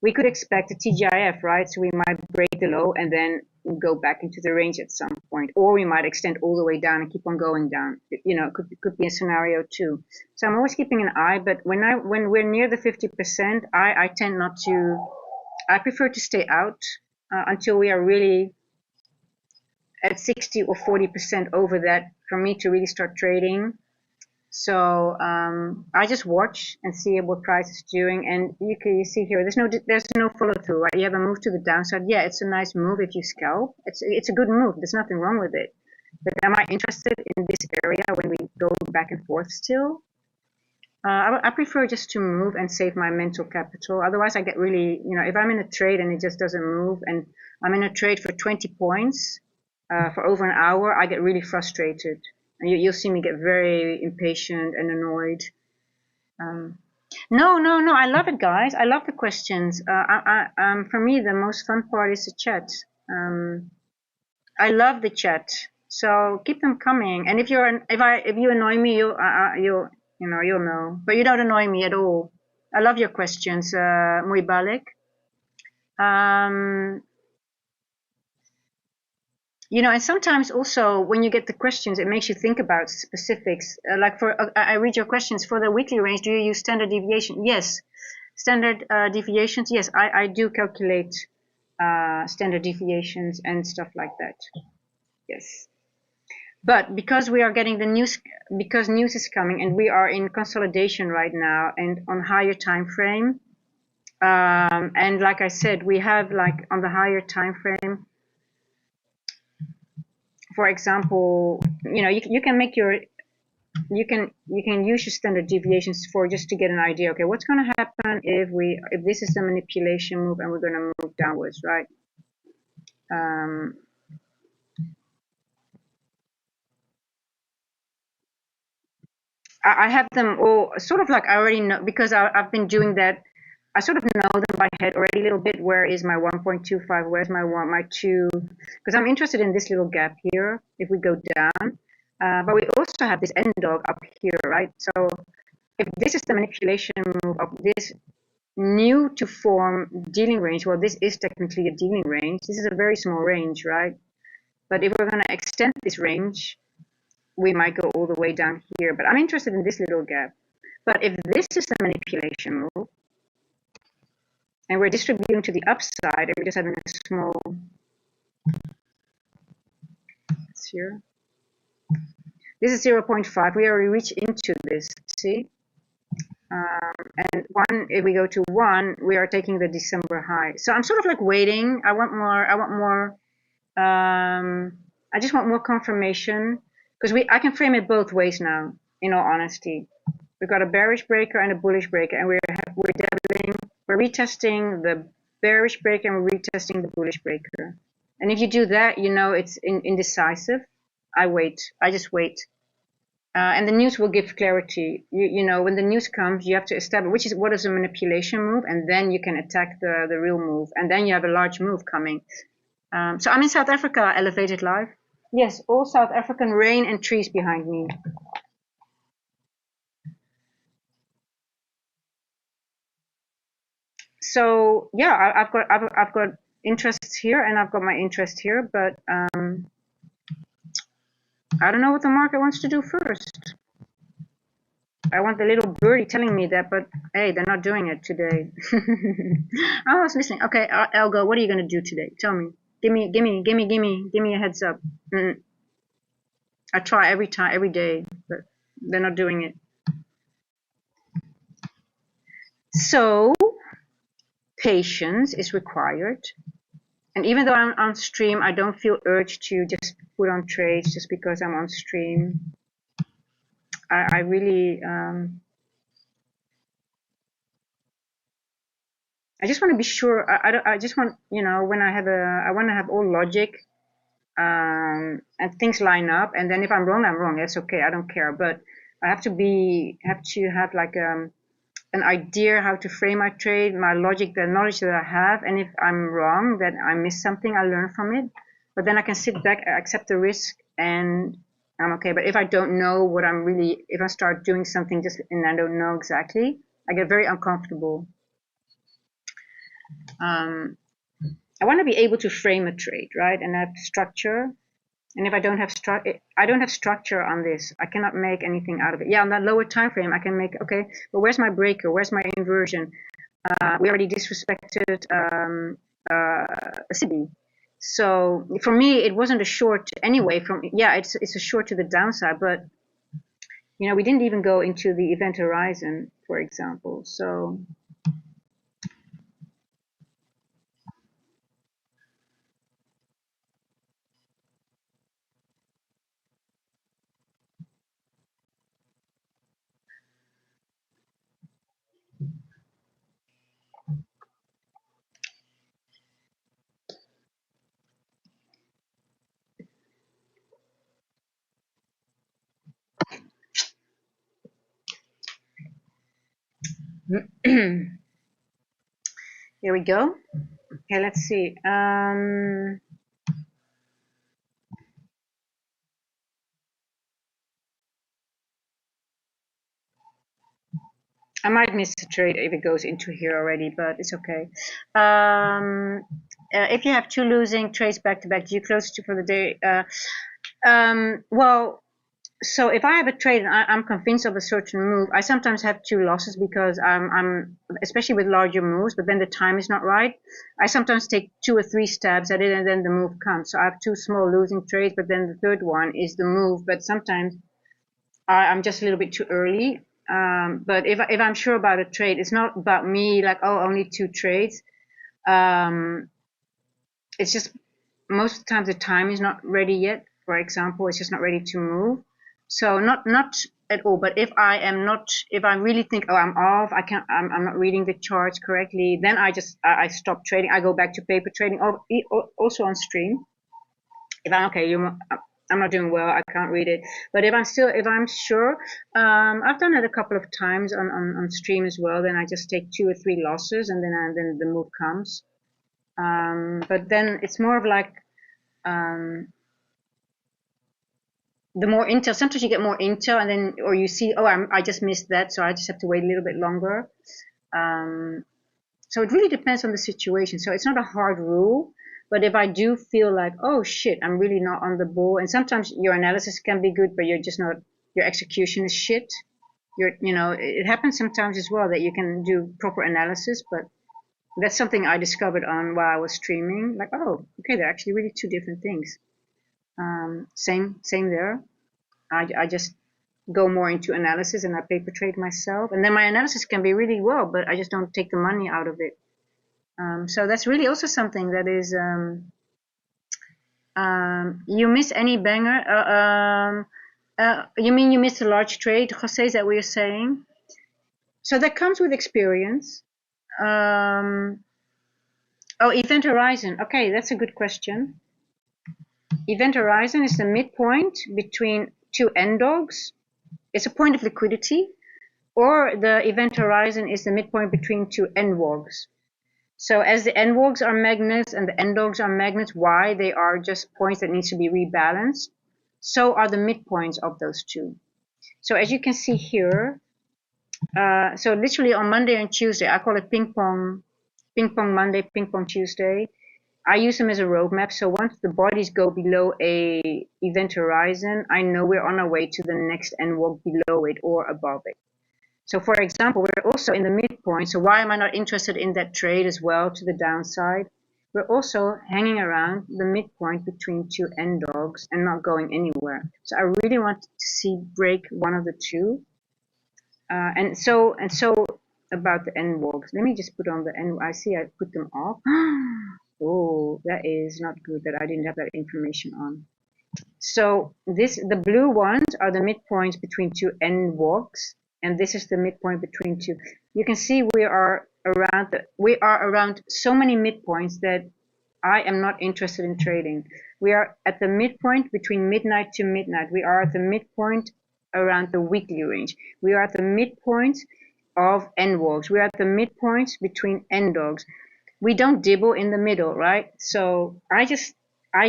we could expect a TGIF, right? So we might break the low and then go back into the range at some point, or we might extend all the way down and keep on going down. You know, it could be a scenario too. So I'm always keeping an eye, but when we're near the 50%, I tend not to. I prefer to stay out until we are really at 60 or 40% over that for me to really start trading. So I just watch and see what price is doing, and you see here there's no follow through, right? You have a move to the downside. Yeah, it's a nice move if you scalp. It's a good move. There's nothing wrong with it. But am I interested in this area when we go back and forth still? I prefer just to move and save my mental capital. Otherwise, I get really, if I'm in a trade and it just doesn't move, and I'm in a trade for 20 points for over an hour, I get really frustrated. And you'll see me get very impatient and annoyed. No. I love it, guys. I love the questions. For me, the most fun part is the chat. I love the chat. So keep them coming. And if you annoy me, you'll know. But you don't annoy me at all. I love your questions, muy balik. And sometimes also when you get the questions, it makes you think about specifics. I read your questions for the weekly range. Do you use standard deviation? Yes. Standard deviations. Yes, I do calculate standard deviations and stuff like that. Yes. But because we are getting the news, because news is coming and we are in consolidation right now and on higher time frame, and like I said, we have like on the higher time frame, for example, you can make your you can use your standard deviations for just to get an idea. Okay, what's going to happen if this is the manipulation move and we're going to move downwards, right? I have them all sort of like I already know because I've been doing that. I sort of know them by head already a little bit. Where is my 1.25? Where's my 2? Because I'm interested in this little gap here if we go down. But we also have this end dog up here, right? So if this is the manipulation move of this new to form dealing range, well, this is technically a dealing range. This is a very small range, right? But if we're going to extend this range, we might go all the way down here. But I'm interested in this little gap. But if this is the manipulation move, and we're distributing to the upside, and we're just having a small, it's here. This is 0.5. We already reached into this, see? And if we go to 1, we are taking the December high. So I'm sort of like waiting. I just want more confirmation because I can frame it both ways now, in all honesty. We've got a bearish breaker and a bullish breaker, and we're retesting the bearish breaker and we're retesting the bullish breaker. And if you do that, it's indecisive. I just wait. And the news will give clarity. When the news comes, you have to establish what is a manipulation move, and then you can attack the real move, and then you have a large move coming. So I'm in South Africa, elevated live. Yes, all South African rain and trees behind me. So yeah, I've got interests here, and I've got my interest here, but I don't know what the market wants to do first. I want the little birdie telling me that, but hey, they're not doing it today. I was listening. Okay, Elgo, what are you gonna do today? Tell me. Give me a heads up. I try every day, but they're not doing it. So patience is required. And even though I'm on stream, I don't feel urged to just put on trades just because I'm on stream. I really, I just want to be sure. I just want, you know, when I want to have all logic, and things line up. And then if I'm wrong, I'm wrong. That's okay. I don't care. But I have to have like, an idea how to frame my trade, my logic, the knowledge that I have. And if I'm wrong, that I miss something, I learn from it. But then I can sit back, accept the risk, and I'm okay. But if I don't know what I'm really, if I start doing something just and I don't know exactly, I get very uncomfortable. Um, I want to be able to frame a trade, right, and have structure. And if I don't have structure on this, I cannot make anything out of it. Yeah, on that lower time frame, I can make, okay, but where's my breaker? Where's my inversion? We already disrespected a city. So for me, it wasn't a short anyway. Yeah, it's a short to the downside, but you know, we didn't even go into the event horizon, for example. So here we go. Okay, let's see. I might miss a trade if it goes into here already, but it's okay. If you have two losing trades back to back, do you close to for the day? Well, so if I have a trade and I'm convinced of a certain move, I sometimes have two losses because I'm especially with larger moves, but then the time is not right. I sometimes take 2 or 3 stabs at it and then the move comes. So I have 2 small losing trades, but then the third one is the move. But sometimes I'm just a little bit too early. But if I'm sure about a trade, it's not about me like, oh, only 2 trades. It's just most of the time the time is not ready yet. For example, it's just not ready to move. So not at all. But if I really think, oh, I'm off, I'm not reading the charts correctly, then I stop trading. I go back to paper trading, also on stream. If I'm okay, I'm not doing well, I can't read it. But if I'm sure, I've done it a couple of times on stream as well. Then I just take 2 or 3 losses, and then the move comes. But then it's more of like, the more intel. Sometimes you get more intel, and then or you see, oh, I just missed that, so I just have to wait a little bit longer. So it really depends on the situation. So it's not a hard rule. But if I do feel like, oh shit, I'm really not on the ball, and sometimes your analysis can be good, but you're just not, your execution is shit. It happens sometimes as well that you can do proper analysis, but that's something I discovered on while I was streaming. Like, oh, okay, they're actually really 2 different things. Same there. I just go more into analysis and I paper trade myself, and then my analysis can be really well, but I just don't take the money out of it. So that's really also something that is, you miss any banger. You mean you missed a large trade, Jose? Is that what you're saying? So that comes with experience. Oh, event horizon. Okay, that's a good question. Event horizon is the midpoint between 2 end dogs. It's a point of liquidity, or the event horizon is the midpoint between 2 end wogs. So as the end wogs are magnets and the end dogs are magnets, why they are just points that needs to be rebalanced, so are the midpoints of those 2. So as you can see here, so literally on Monday and Tuesday, I call it ping pong Monday, ping pong Tuesday. I use them as a roadmap. So once the bodies go below a event horizon, I know we're on our way to the next end wog below it or above it. So for example, we're also in the midpoint. So why am I not interested in that trade as well to the downside? We're also hanging around the midpoint between 2 end dogs and not going anywhere. So I really want to see break one of the 2. And so about the end wogs. Let me just put on the end. I see I put them off. Oh, that is not good that I didn't have that information on. So the blue ones are the midpoints between two end walks, and this is the midpoint between two. You can see we are around so many midpoints that I am not interested in trading. We are at the midpoint between midnight to midnight. We are at the midpoint around the weekly range. We are at the midpoint of end walks. We are at the midpoints between end dogs. We don't dibble in the middle, right? So I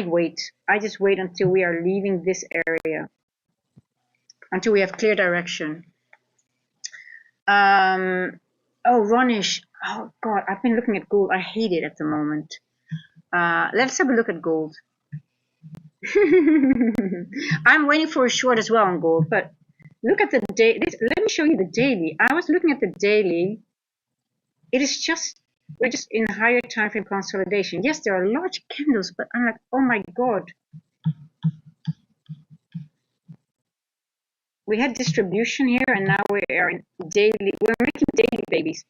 wait. I just wait until we are leaving this area, until we have clear direction. Oh, Ronish. Oh God, I've been looking at gold. I hate it at the moment. Let's have a look at gold. I'm waiting for a short as well on gold, but look at the day. Let me show you the daily. I was looking at the daily. It is just, we're just in higher time frame consolidation. Yes, there are large candles, but I'm like, oh my God. We had distribution here, and now we are in daily. We're making daily babies.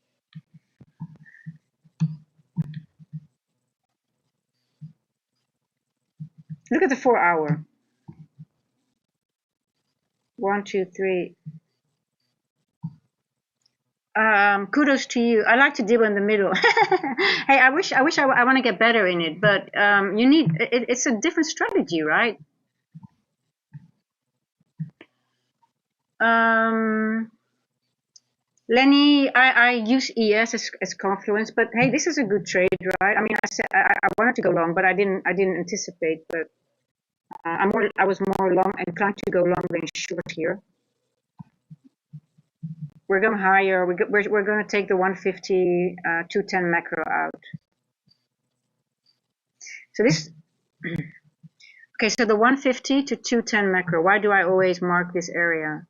Look at the 4 hour. 1, 2, 3. Kudos to you. I like to dibble in the middle. Hey, I wish I want to get better in it, but you need it's a different strategy, right? Lenny, I use ES as Confluence, but hey, this is a good trade, right? I mean, I wanted to go long, but I didn't anticipate. But I was more long and trying to go long than short here. We're going higher. We're going to take the 150 210 macro out. So this. Okay, so the 150 to 210 macro. Why do I always mark this area?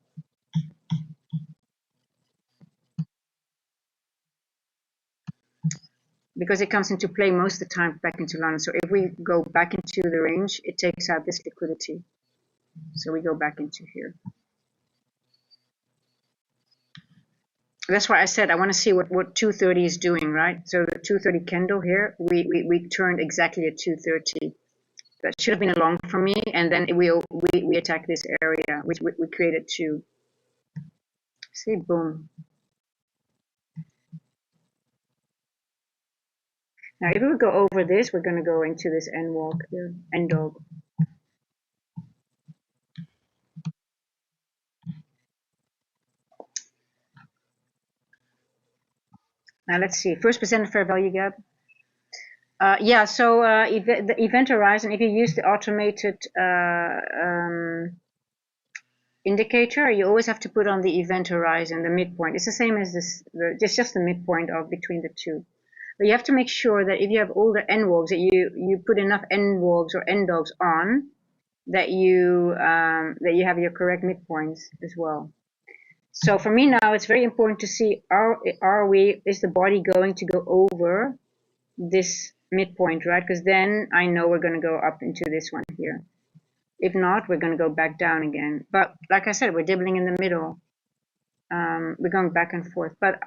Because it comes into play most of the time back into London. So if we go back into the range, it takes out this liquidity. So we go back into here. That's why I said I want to see what 230 is doing, right? So the 230 candle here, we turned exactly at 230. That should have been a long for me, and then we attack this area, which we created two. See, boom. Now, if we go over this, we're going to go into this end walk here, end dog. Now let's see. First percent fair value gap. Yeah, so the event horizon, if you use the automated indicator, you always have to put on the event horizon, the midpoint. It's the same as this, just the midpoint of between the two. But you have to make sure that if you have all the end walks, that you put enough end walks or end dogs on, that you have your correct midpoints as well. So for me now, it's very important to see is the body going to go over this midpoint, right? Because then I know we're going to go up into this one here. If not, we're going to go back down again. But like I said, we're dibbling in the middle. We're going back and forth. But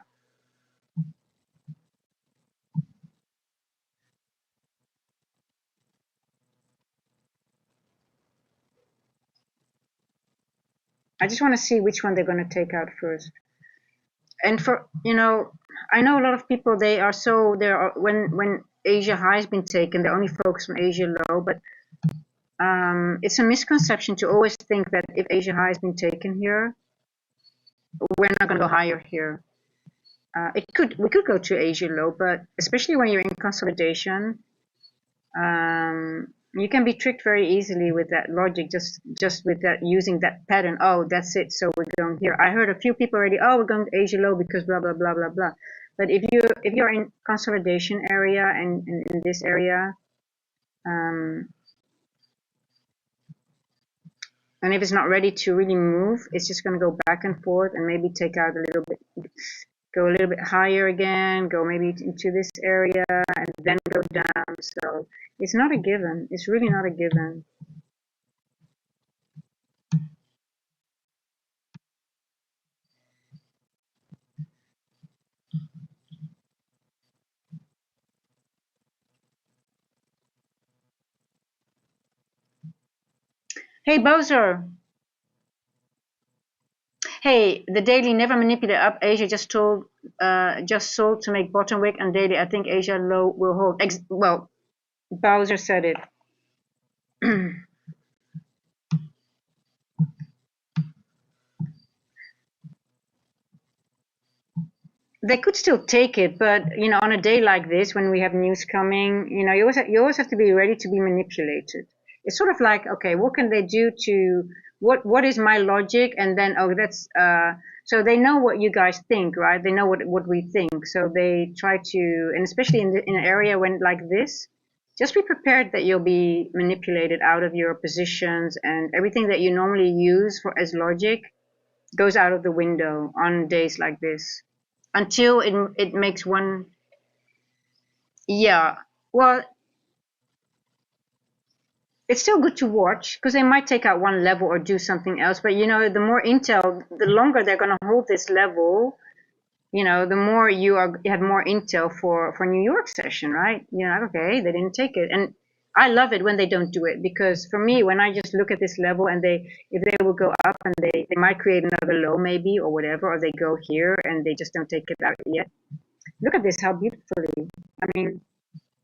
I just want to see which one they're going to take out first. And for, I know a lot of people, when Asia high has been taken, they only focus on Asia low, but it's a misconception to always think that if Asia high has been taken here, we're not going to go higher here. We could go to Asia low, but especially when you're in consolidation, you can be tricked very easily with that logic, just with that, using that pattern. Oh, that's it. So we're going here. I heard a few people already. Oh, we're going to Asia low because blah blah blah blah blah. But if you're in consolidation area and in this area, and if it's not ready to really move, it's just going to go back and forth and maybe take out a little bit, go a little bit higher again, go maybe into this area and then go down. So it's not a given. It's really not a given. Hey, Bowser. Hey, the daily never manipulate up. Asia just sold to make bottom wick and daily. I think Asia low will hold. Well, Bowser said it. They could still take it, but on a day like this, when we have news coming, you always have to be ready to be manipulated. It's sort of like, okay, what can they do to what is my logic, and then that's so they know what you guys think, right? They know what we think, so they try to, and especially in an area when like this, just be prepared that you'll be manipulated out of your positions, and everything that you normally use for as logic goes out of the window on days like this until it makes one. Yeah, well, it's still good to watch because they might take out one level or do something else, but the more intel, the longer they're going to hold this level, the more you have more intel for New York session, right? Okay, they didn't take it. And I love it when they don't do it, because for me, when I just look at this level and if they will go up and they might create another low maybe or whatever, or they go here and they just don't take it out yet. Look at this, how beautifully. I mean,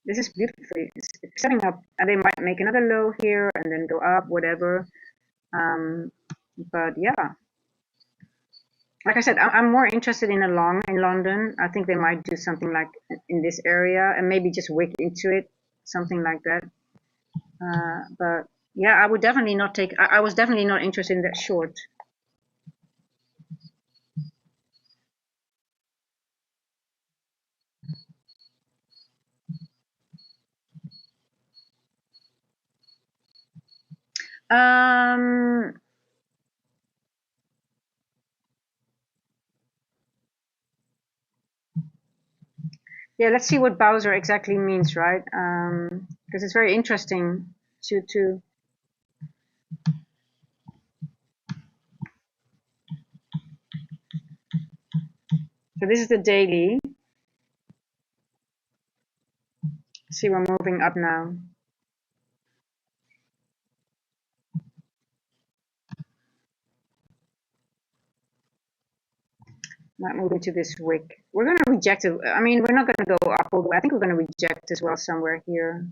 this is beautifully. It's setting up, and they might make another low here and then go up, whatever. Um, but yeah, like I said, I'm more interested in a long in London. I think they might do something like in this area and maybe just wick into it, something like that. But yeah, I would definitely not take. I was definitely not interested in that short. Um, yeah, let's see what Bowser exactly means, right? Because it's very interesting to. So this is the daily. See, we're moving up now. Might move into this wick. We're going to reject it. I mean, we're not going to go up all the way. I think we're going to reject as well somewhere here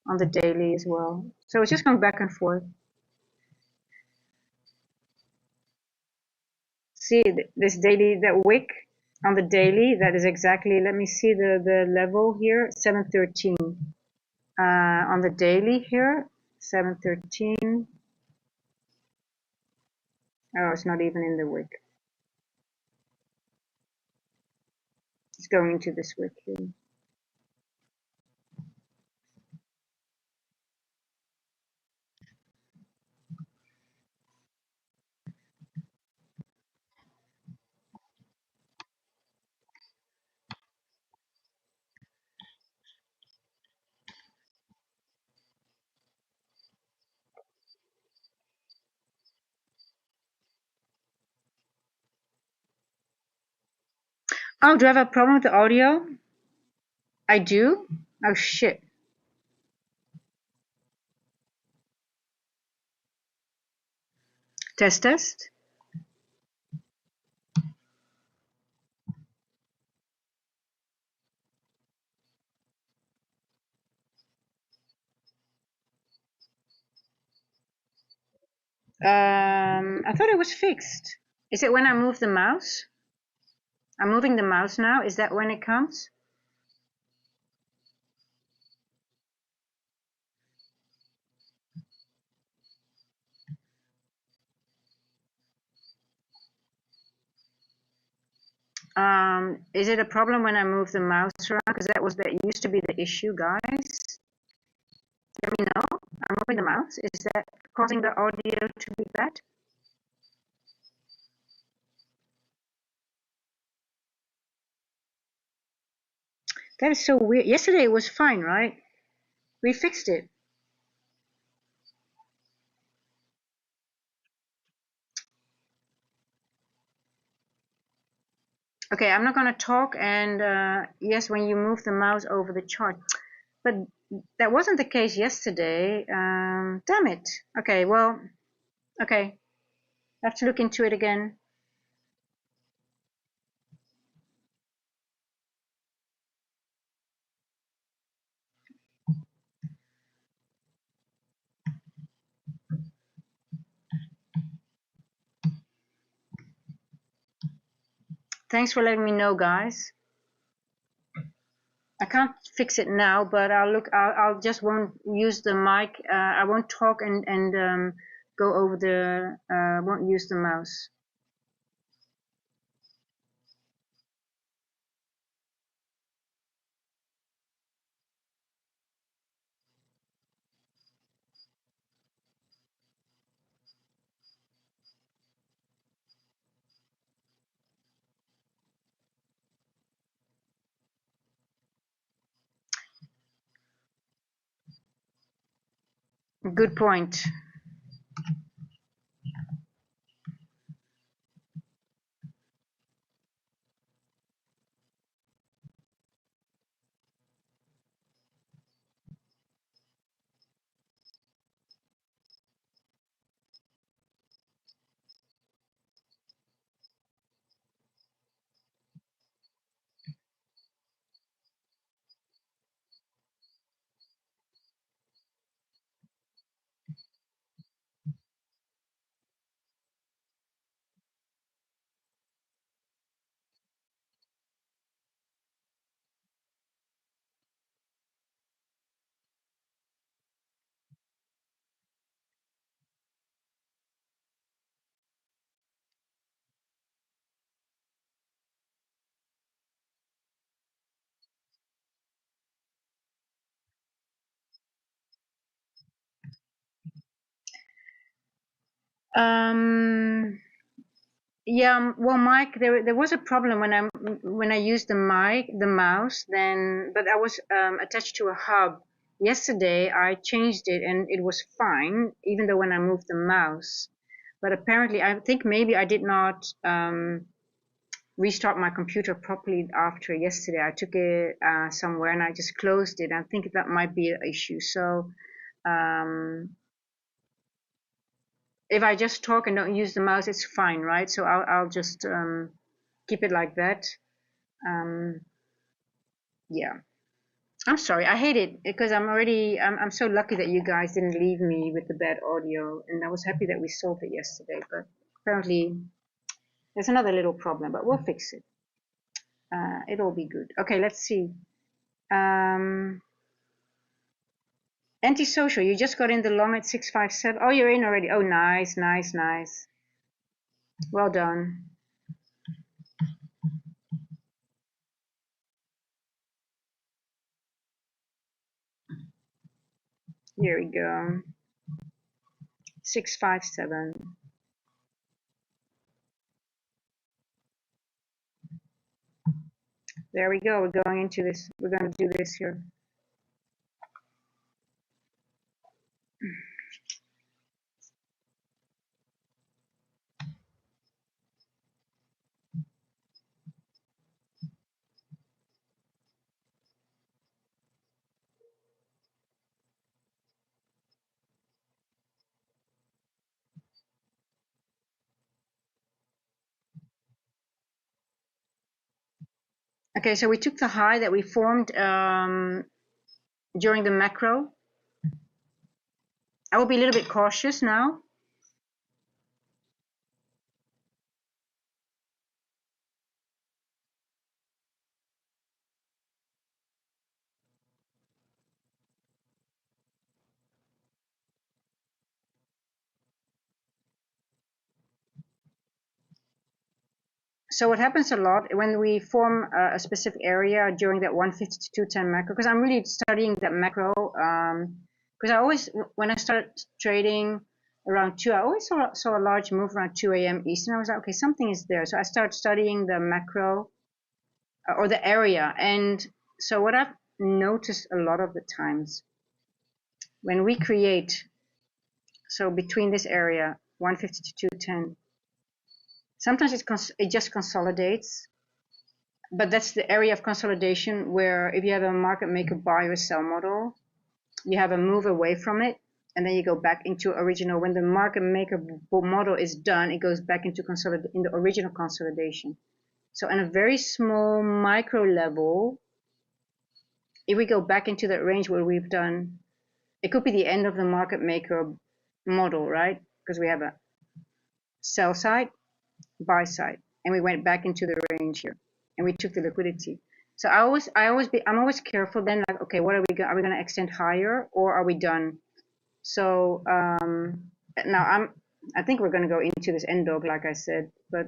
on the daily as well. So it's just going back and forth. See this daily, that wick on the daily, that is exactly, let me see the level here, 713. On the daily here, 713. Oh, it's not even in the wick. It's going into this wick here. Oh, do I have a problem with the audio? I do? Oh, shit. Test, test. I thought it was fixed. Is it when I move the mouse? I'm moving the mouse now. Is that when it comes? Is it a problem when I move the mouse around? Because that used to be the issue, guys. Let me know. I'm moving the mouse. Is that causing the audio to be bad? That is so weird. Yesterday it was fine, right? We fixed it. Okay, I'm not gonna talk. And yes, when you move the mouse over the chart, but that wasn't the case yesterday. Damn it. Okay, well, okay. I have to look into it again. Thanks for letting me know, guys. I can't fix it now, but I'll look. I'll just won't use the mic. I won't talk and go over the. Won't use the mouse. Good point. Yeah, well, Mike, there was a problem when I used the mouse then, but I was attached to a hub. Yesterday I changed it and it was fine, even though when I moved the mouse. But apparently, I think maybe I did not restart my computer properly after yesterday. I took it somewhere and I just closed it. I think that might be an issue. So um, if I just talk and don't use the mouse, it's fine, right? So I'll just keep it like that. Um, yeah. I'm sorry. I hate it because I'm so lucky that you guys didn't leave me with the bad audio, and I was happy that we solved it yesterday. But apparently there's another little problem, but we'll fix it. It'll be good. Okay, let's see. Um, Antisocial. You just got in the long at 657. Oh, you're in already. Oh, nice, nice, nice. Well done. Here we go. 657. There we go. We're going into this. We're going to do this here. Okay, so we took the high that we formed during the macro. I will be a little bit cautious now. So what happens a lot when we form a specific area during that 150 to 210 macro, because I'm really studying that macro, because I always, when I started trading around 2, I always saw a large move around 2 a.m. Eastern. I was like, okay, something is there. So I started studying the macro or the area. And so what I've noticed a lot of the times when we create, so between this area, 150 to 210, sometimes it just consolidates, but that's the area of consolidation where if you have a market maker buy or sell model, you have a move away from it, and then you go back into original. When the market maker model is done, it goes back into in the original consolidation. So on a very small micro level, if we go back into that range where we've done, it could be the end of the market maker model, right? Because we have a sell side, buy side, and we went back into the range here, and we took the liquidity. So I'm always careful then, like, okay, what are we going to extend higher, or are we done? So now I think we're going to go into this end dog, like I said, but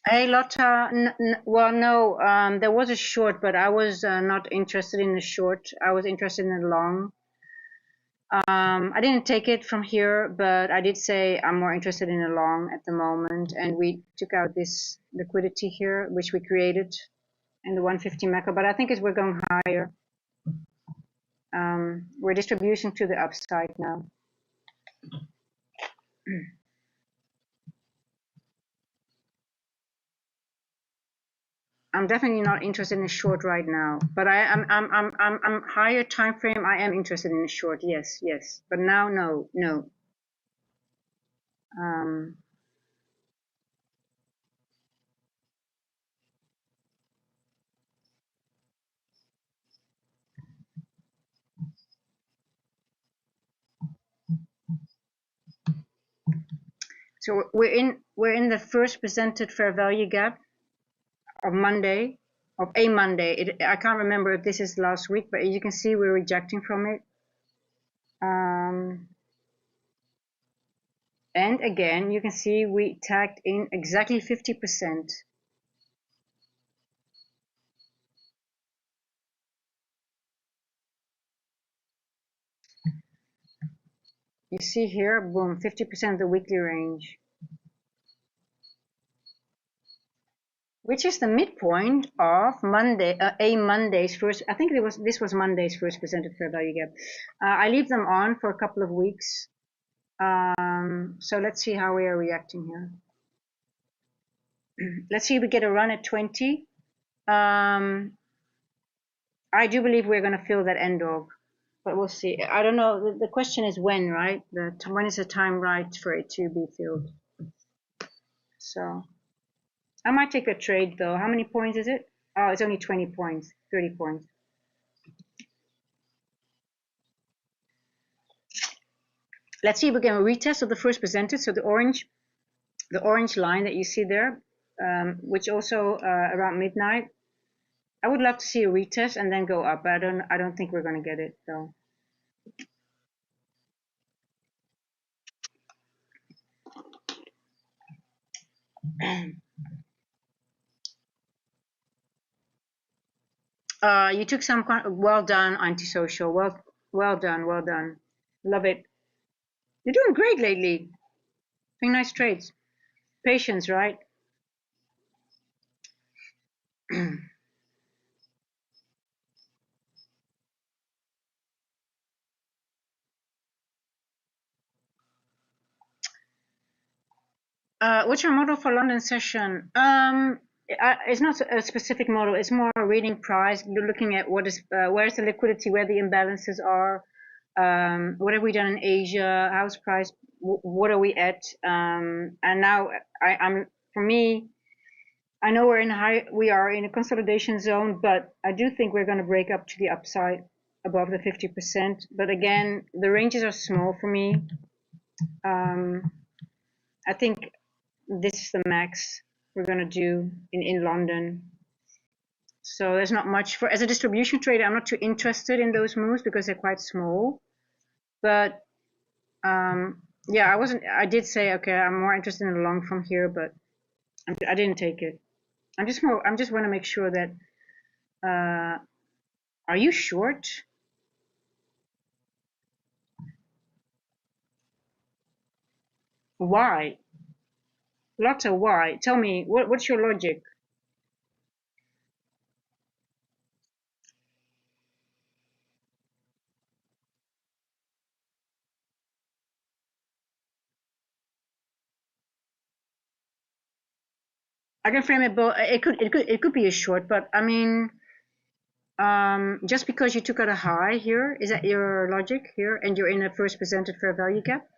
hey, Lotta, well, no, there was a short, but I was not interested in the short. I was interested in the long. I didn't take it from here, but I did say I'm more interested in the long at the moment. And we took out this liquidity here, which we created in the 150 macro, but I think we're going higher. We're distribution to the upside now. I'm definitely not interested in a short right now, but I'm higher time frame. I am interested in a short. Yes, yes, but now, no, no. So we're in the first presented fair value gap of Monday, of a Monday. I can't remember if this is last week, but you can see we're rejecting from it. And again, you can see we tagged in exactly 50%. You see here, boom, 50% of the weekly range, which is the midpoint of Monday's first. I think this was Monday's first presented fair value gap. I leave them on for a couple of weeks. So let's see how we are reacting here. Let's see if we get a run at 20. I do believe we're going to fill that end dog, but we'll see. I don't know. The question is when, right? When is the time right for it to be filled? So I might take a trade though. How many points is it? Oh, it's only 20 points, 30 points. Let's see if we can retest of the first presented. So the orange line that you see there, which also around midnight. I would love to see a retest and then go up, but I don't think we're going to get it though. You took some, well done, antisocial. Well done, well done. Love it. You're doing great lately. Doing nice trades. Patience, right? What's your model for London session? It's not a specific model. It's more reading price. You're looking at where's the liquidity, where the imbalances are. What have we done in Asia? How's price? What are we at? And now, for me, I know we are in a consolidation zone, but I do think we're going to break up to the upside above the 50%. But again, the ranges are small for me. I think this is the max we're going to do in London. So there's not much for, as a distribution trader, I'm not too interested in those moves because they're quite small. But yeah, I did say, okay, I'm more interested in a long from here, but I didn't take it. I'm just want to make sure that, are you short? Why? Lotta, why? Tell me, what's your logic? I can frame it both. It could be a short, but I mean, just because you took out a high here, is that your logic here, and you're in a first presented fair value gap?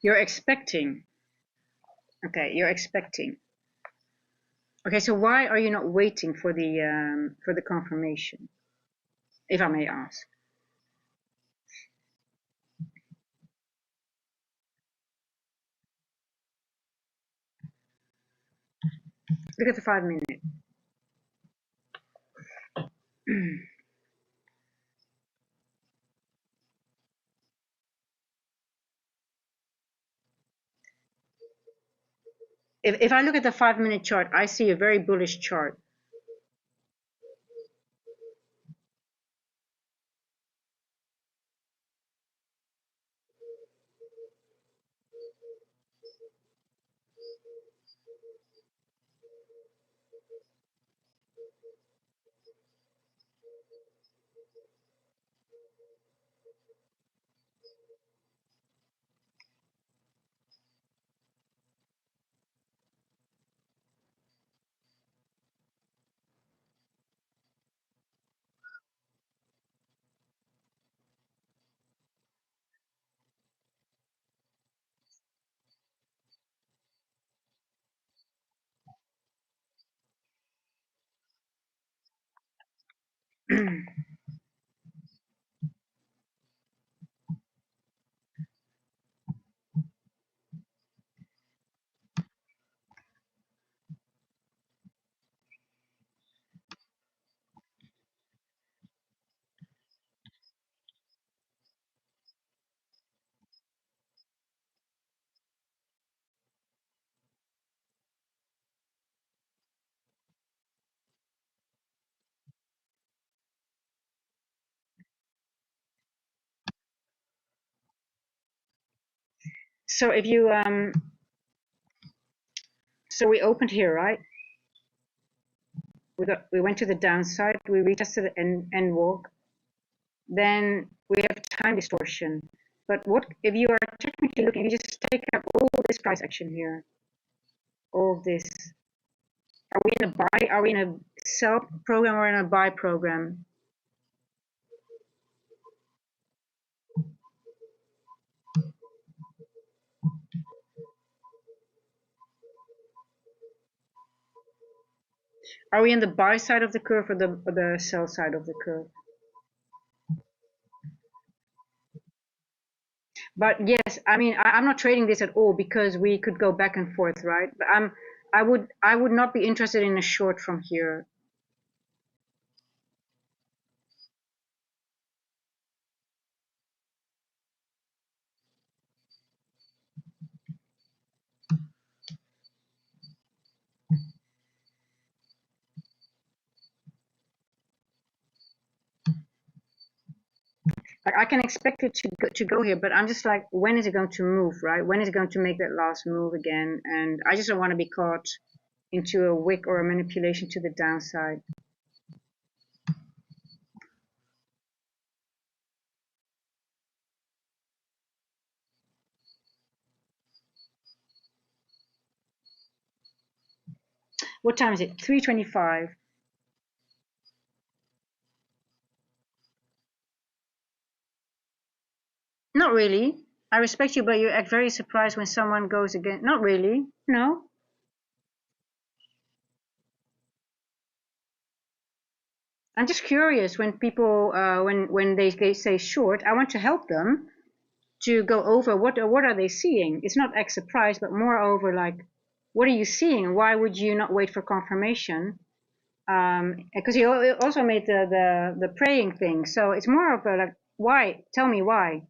You're expecting. Okay, you're expecting. Okay, so why are you not waiting for the confirmation, if I may ask? Look at the 5 minute. If I look at the 5 minute chart, I see a very bullish chart. So if you so we opened here, right? We went to the downside, we retested and walk. Then we have time distortion. But what if you are technically looking? If you just take up all this price action here, all of this. Are we in a buy? Are we in a sell program or in a buy program? Are we in the buy side of the curve or the sell side of the curve? But yes, I mean, I'm not trading this at all because we could go back and forth, right? But I would not be interested in a short from here. like I can expect it to go here, but I'm just like, when is it going to move, right? When is it going to make that last move again? And I just don't want to be caught into a wick or a manipulation to the downside. What time is it? 3:25. Not really. I respect you, but you act very surprised when someone goes again. Not really. No. I'm just curious when people, when they say short, I want to help them to go over what are they seeing. It's not act surprised, but moreover like, what are you seeing? Why would you not wait for confirmation? Because he also made the praying thing, so it's more of a like, why? Tell me why.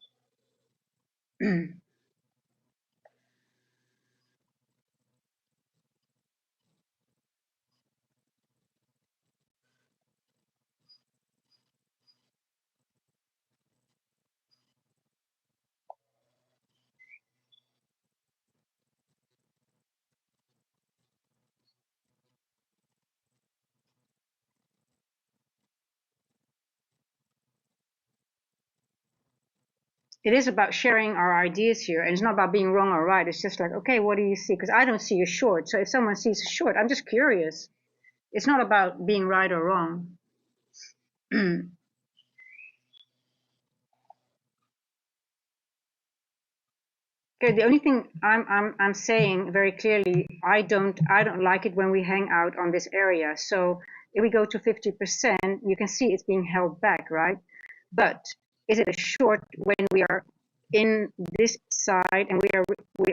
It is about sharing our ideas here, and it's not about being wrong or right. It's just like, okay, what do you see? Because I don't see a short. So if someone sees a short, I'm just curious. It's not about being right or wrong. Okay, the only thing I'm saying very clearly, I don't like it when we hang out on this area. So if we go to 50%, you can see it's being held back, right? But is it a short when we are in this side and we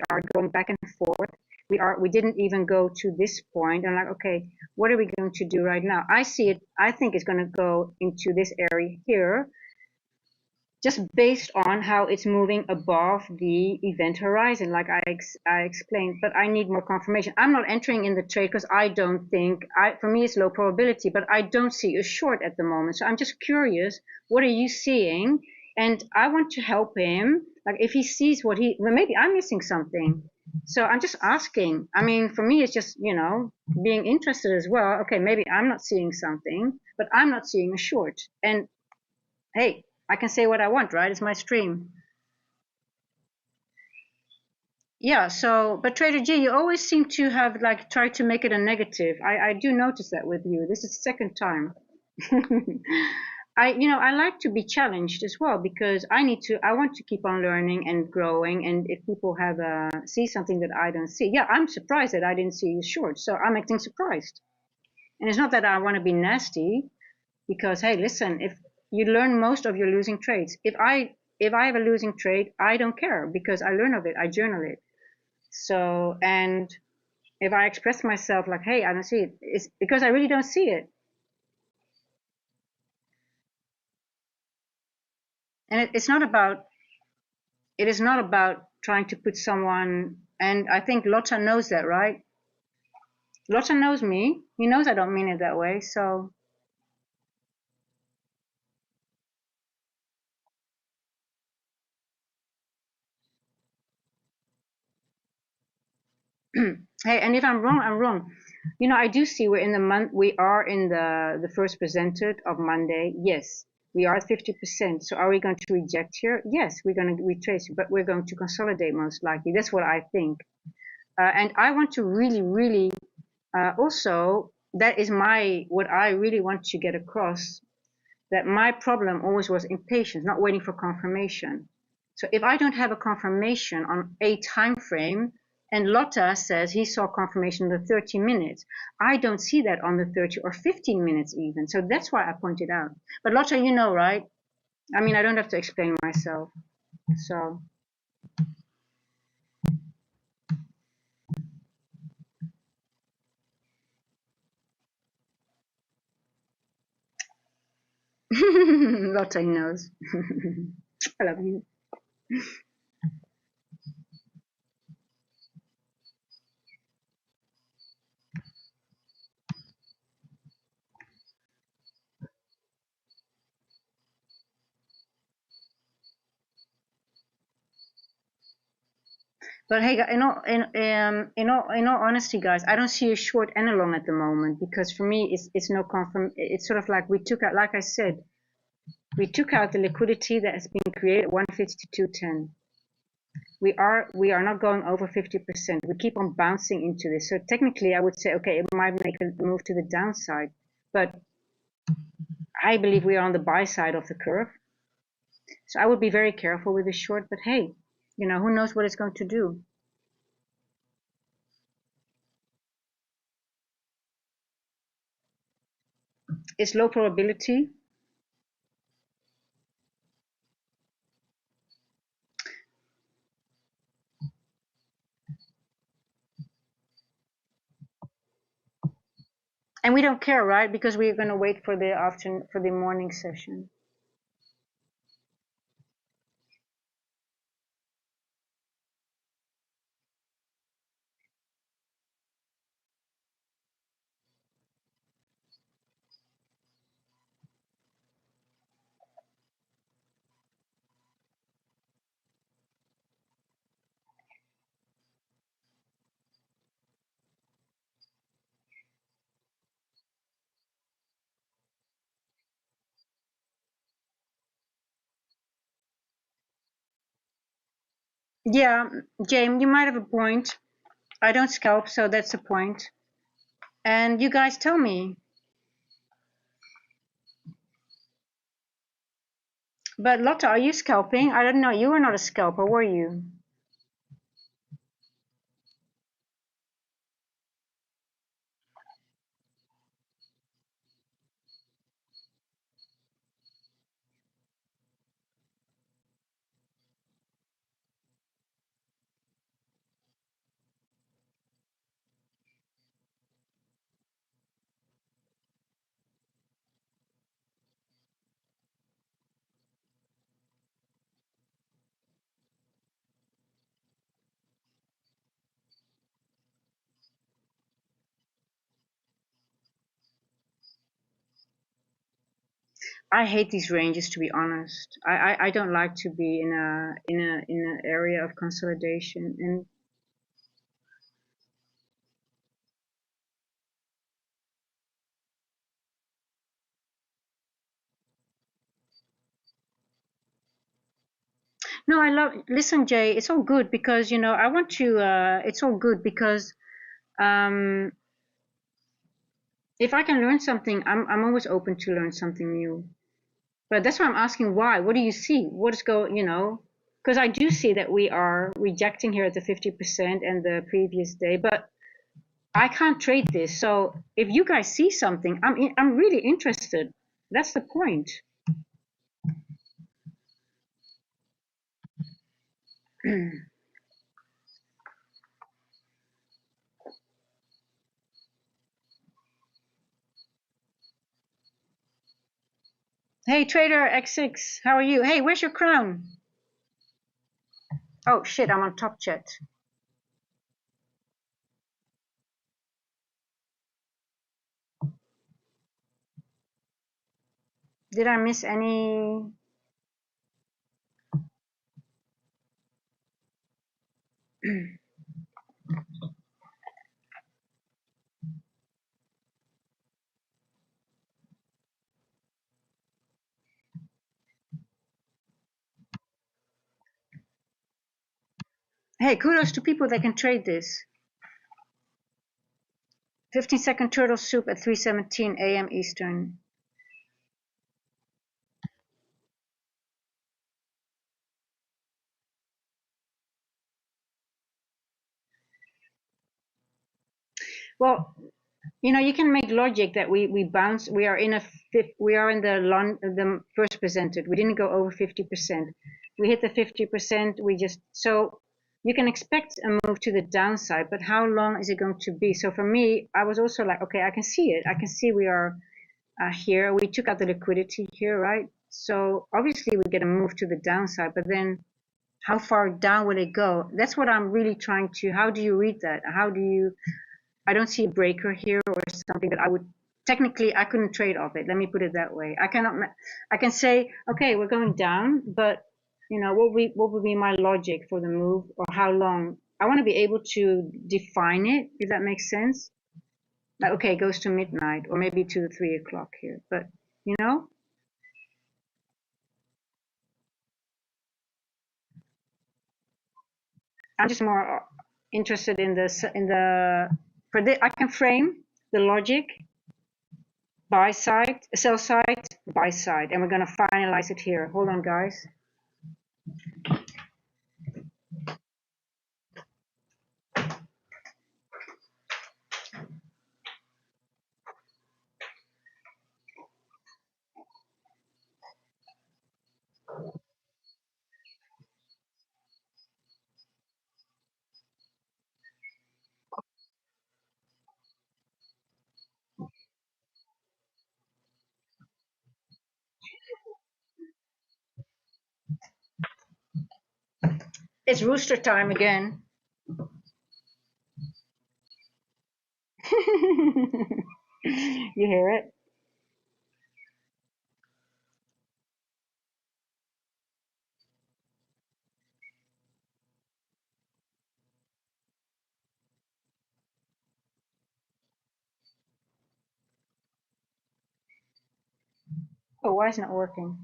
are going back and forth? We didn't even go to this point. And like, okay, what are we going to do right now? I see it. I think it's going to go into this area here, just based on how it's moving above the event horizon, like I explained, but I need more confirmation. I'm not entering in the trade because I don't think, for me it's low probability, but I don't see a short at the moment. So I'm just curious, what are you seeing? And I want to help him. Like if he sees well, maybe I'm missing something. So I'm just asking. I mean, for me, it's just, being interested as well. Okay, maybe I'm not seeing something, but I'm not seeing a short. And hey, I can say what I want, right? It's my stream. Yeah, so, but Trader G, you always seem to have like tried to make it a negative. I do notice that with you. This is the second time. I like to be challenged as well because I want to keep on learning and growing. And if people see something that I don't see, yeah, I'm surprised that I didn't see you short. So I'm acting surprised. And it's not that I want to be nasty, because hey, listen, if you learn most of your losing trades, if I have a losing trade, I don't care because I learn of it, I journal it. So, and if I express myself like, hey, I don't see it, it's because I really don't see it. And it is not about trying to put someone, and I think Lotta knows that, right? Lotta knows me. He knows I don't mean it that way. So hey, and if I'm wrong, I'm wrong. I do see we are in the first presented of Monday. Yes, we are at 50%. So are we going to reject here? Yes, we're going to retrace, but we're going to consolidate most likely. That's what I think. And I want to really, really, also, that is what I really want to get across, that my problem always was impatience, not waiting for confirmation. So if I don't have a confirmation on a time frame, and Lotta says he saw confirmation in the 30 minutes, I don't see that on the 30 or 15 minutes even. So that's why I pointed out. But Lotta, you know, right? I mean, I don't have to explain myself. So Lotta knows. I love you. But hey, in all honesty, guys, I don't see a short and a long at the moment, because for me, it's no confirm. It's sort of like we took out, like I said, we took out the liquidity that has been created at 150 to 210. We are not going over 50%. We keep on bouncing into this. So technically, I would say, okay, it might make a move to the downside, but I believe we are on the buy side of the curve. So I would be very careful with the short. But hey, who knows what it's going to do? It's low probability. And we don't care, right? Because we're going to wait for the morning session. Yeah, James, you might have a point. I don't scalp, so that's a point. And you guys tell me. But Lotta, are you scalping? I don't know. You were not a scalper, were you? I hate these ranges, to be honest. I don't like to be in an area of consolidation. And no, I love. Listen, Jay, it's all good because I want to. It's all good because um, if I can learn something, I'm always open to learn something new. But that's why I'm asking why. What do you see? What is going? Because I do see that we are rejecting here at the 50% and the previous day, but I can't trade this. So if you guys see something, I'm really interested. That's the point. Hey, Trader X6, how are you? Hey, where's your crown? Oh shit, I'm on top chat. Did I miss any? Hey, kudos to people that can trade this. 15-second turtle soup at 3:17 a.m. Eastern. Well, you can make logic that we bounce. We are in the LON, the first presented. We didn't go over 50%. We hit the 50%. So you can expect a move to the downside, but how long is it going to be? So for me, I was also like, okay, I can see it. I can see we are here. We took out the liquidity here, right? So obviously we get a move to the downside, but then how far down will it go? That's what I'm really trying to. How do you read that? I don't see a breaker here or something that I couldn't trade off it. Let me put it that way. I can say, okay, we're going down, but what would be my logic for the move, or how long? I want to be able to define it, if that makes sense. Like, okay, it goes to midnight or maybe to 3 o'clock here, but you know, I'm just more interested in I can frame the logic, buy side, sell side, buy side, and we're going to finalize it here. Hold on, guys. It's rooster time again. You hear it? Oh, why isn't it working?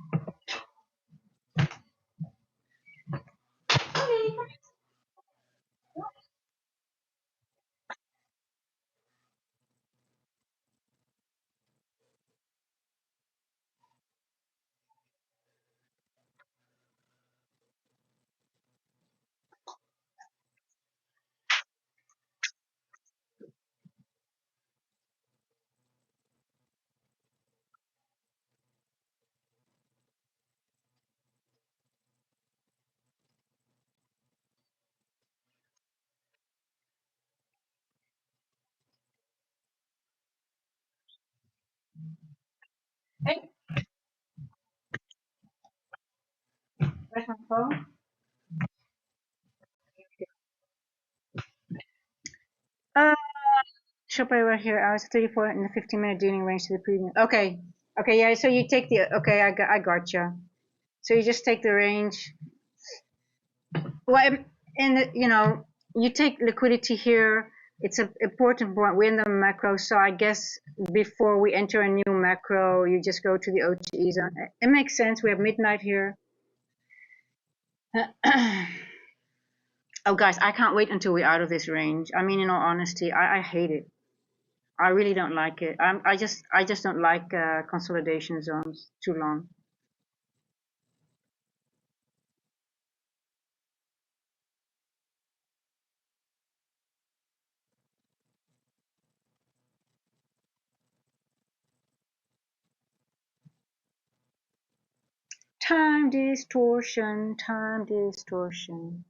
Hey, where's my phone? Uh, Shop right here. I was 34 in the 15-minute dealing range to the previous. Okay. Okay, yeah, so you take the, okay, I gotcha. So you just take the range. Well, and you know, you take liquidity here. It's an important point. We're in the macro, so I guess before we enter a new macro, you just go to the OTE zone. It makes sense. We have midnight here. Oh, guys, I can't wait until we're out of this range. I mean, in all honesty, I hate it. I really don't like it. I just don't like consolidation zones too long. Time distortion, time distortion.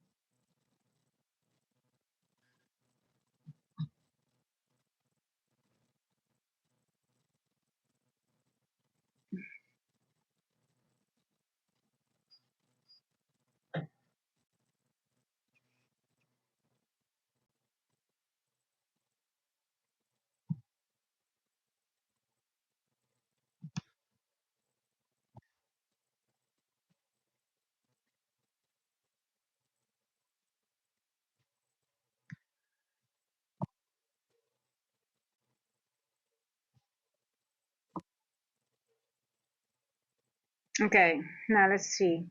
Okay, now let's see.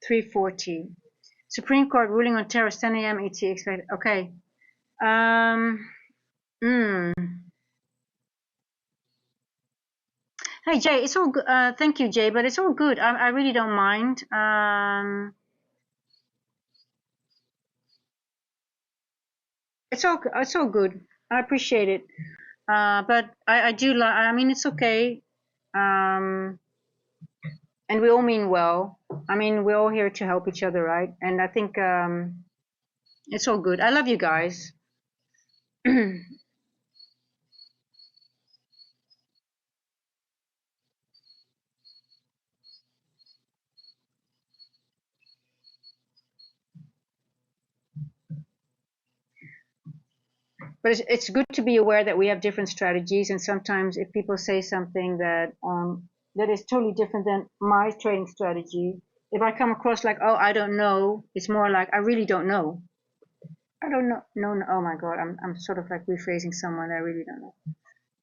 340. Supreme Court ruling on tariffs 10 a.m. ET expected. Okay. Um. Mm. Hey Jay, it's all good. Thank you, Jay, but it's all good. I really don't mind. It's all good. I appreciate it. But I do like. I mean, it's okay. Um, and we all mean well. I mean, we're all here to help each other, right? And I think it's all good. I love you guys. But it's good to be aware that we have different strategies, and sometimes if people say something that that is totally different than my trading strategy, if I come across like, oh, I don't know, it's more like I really don't know. I don't know. No, no. Oh my God, I'm sort of like rephrasing someone. I really don't know.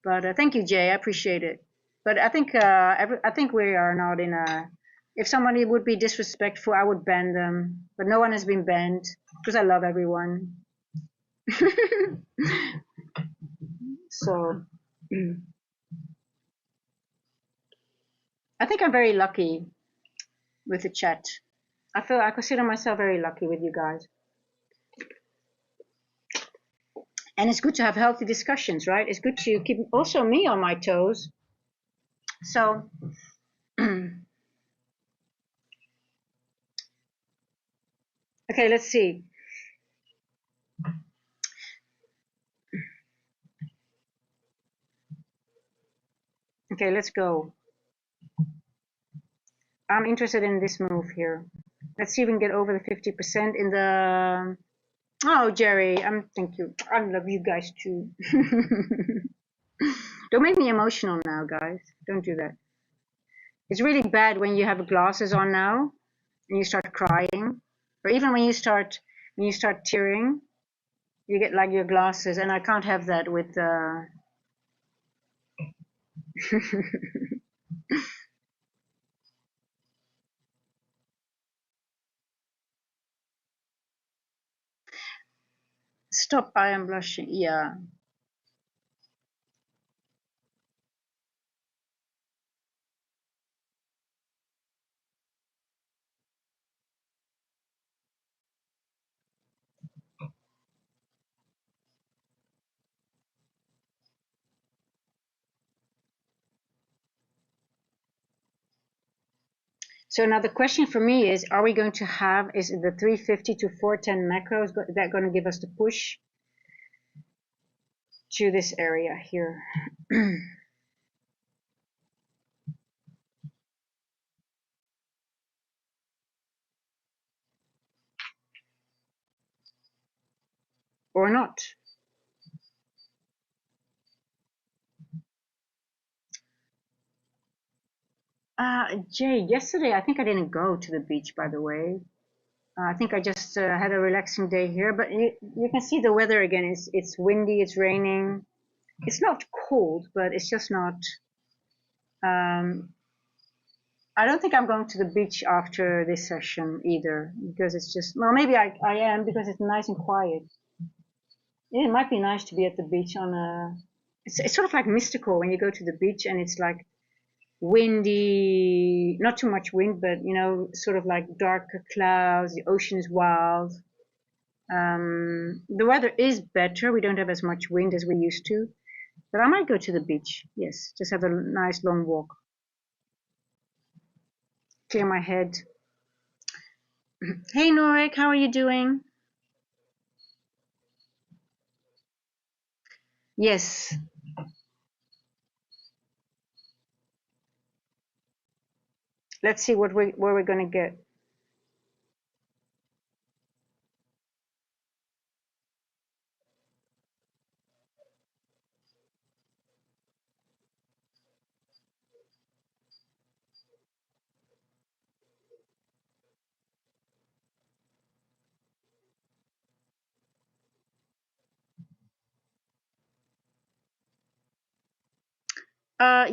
But thank you, Jay. I appreciate it. But I think I think we are not in a. If somebody would be disrespectful, I would ban them. But no one has been banned because I love everyone. So I think I'm very lucky with the chat. I consider myself very lucky with you guys. And it's good to have healthy discussions, right? It's good to keep also me on my toes. So okay, let's see. Okay, let's go. I'm interested in this move here. Let's see if we can get over the 50% in the. Oh, Jerry, thank you. I love you guys too. Don't make me emotional now, guys. Don't do that. It's really bad when you have glasses on now and you start crying, or even when you start tearing, you get like your glasses, and I can't have that with. Stop! I am blushing. Yeah. So now the question for me is, are we going to have, is the 350 to 410 macros that going to give us the push to this area here? Or not? Jay, yesterday I think I didn't go to the beach, by the way. I think I just had a relaxing day here, but you can see the weather again. It's windy, it's raining. It's not cold, but it's just not. Um, I don't think I'm going to the beach after this session either, because it's just, well, maybe I am because it's nice and quiet. Yeah, it might be nice to be at the beach on a. It's sort of like mystical when you go to the beach and it's like windy, not too much wind, but you know, sort of like darker clouds. The ocean is wild. The weather is better. We don't have as much wind as we used to, but I might go to the beach. Yes, just have a nice long walk, clear my head. Hey Norek, how are you doing? Yes. Let's see where we're gonna get.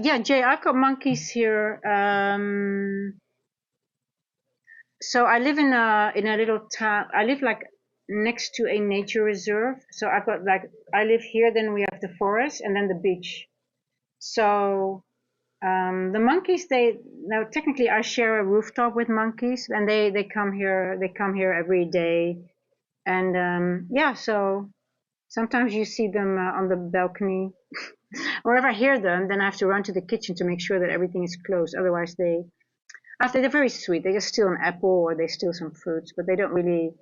Yeah, Jay, I've got monkeys here. So I live in a little town. I live like next to a nature reserve. So I've got like I live here, then we have the forest and then the beach. So the monkeys, they now technically I share a rooftop with monkeys, and they come here. They come here every day, and yeah. So sometimes you see them on the balcony. Or if I hear them, then I have to run to the kitchen to make sure that everything is closed. Otherwise, after they're very sweet. They just steal an apple or they steal some fruits, but they don't really.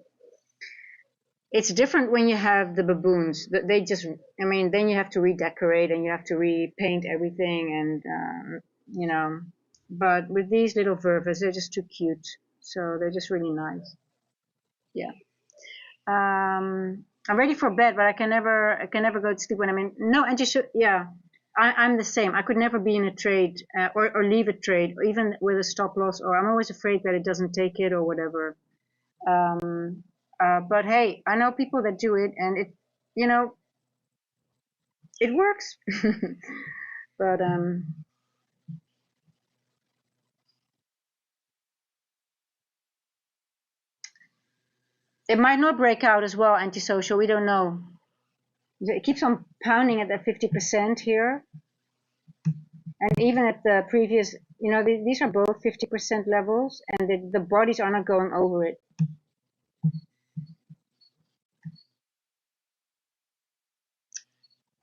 It's different when you have the baboons. They just, I mean, then you have to redecorate and you have to repaint everything, and you know. But with these little ververs, they're just too cute. So they're just really nice. Yeah. I'm ready for bed, but I can never go to sleep when I'm in. No, and just yeah, I'm the same. I could never be in a trade or leave a trade, or even with a stop loss, or I'm always afraid that it doesn't take it or whatever. But hey, I know people that do it, and you know, it works. But it might not break out as well, antisocial. We don't know. It keeps on pounding at that 50% here. And even at the previous, these are both 50% levels, and the bodies are not going over it.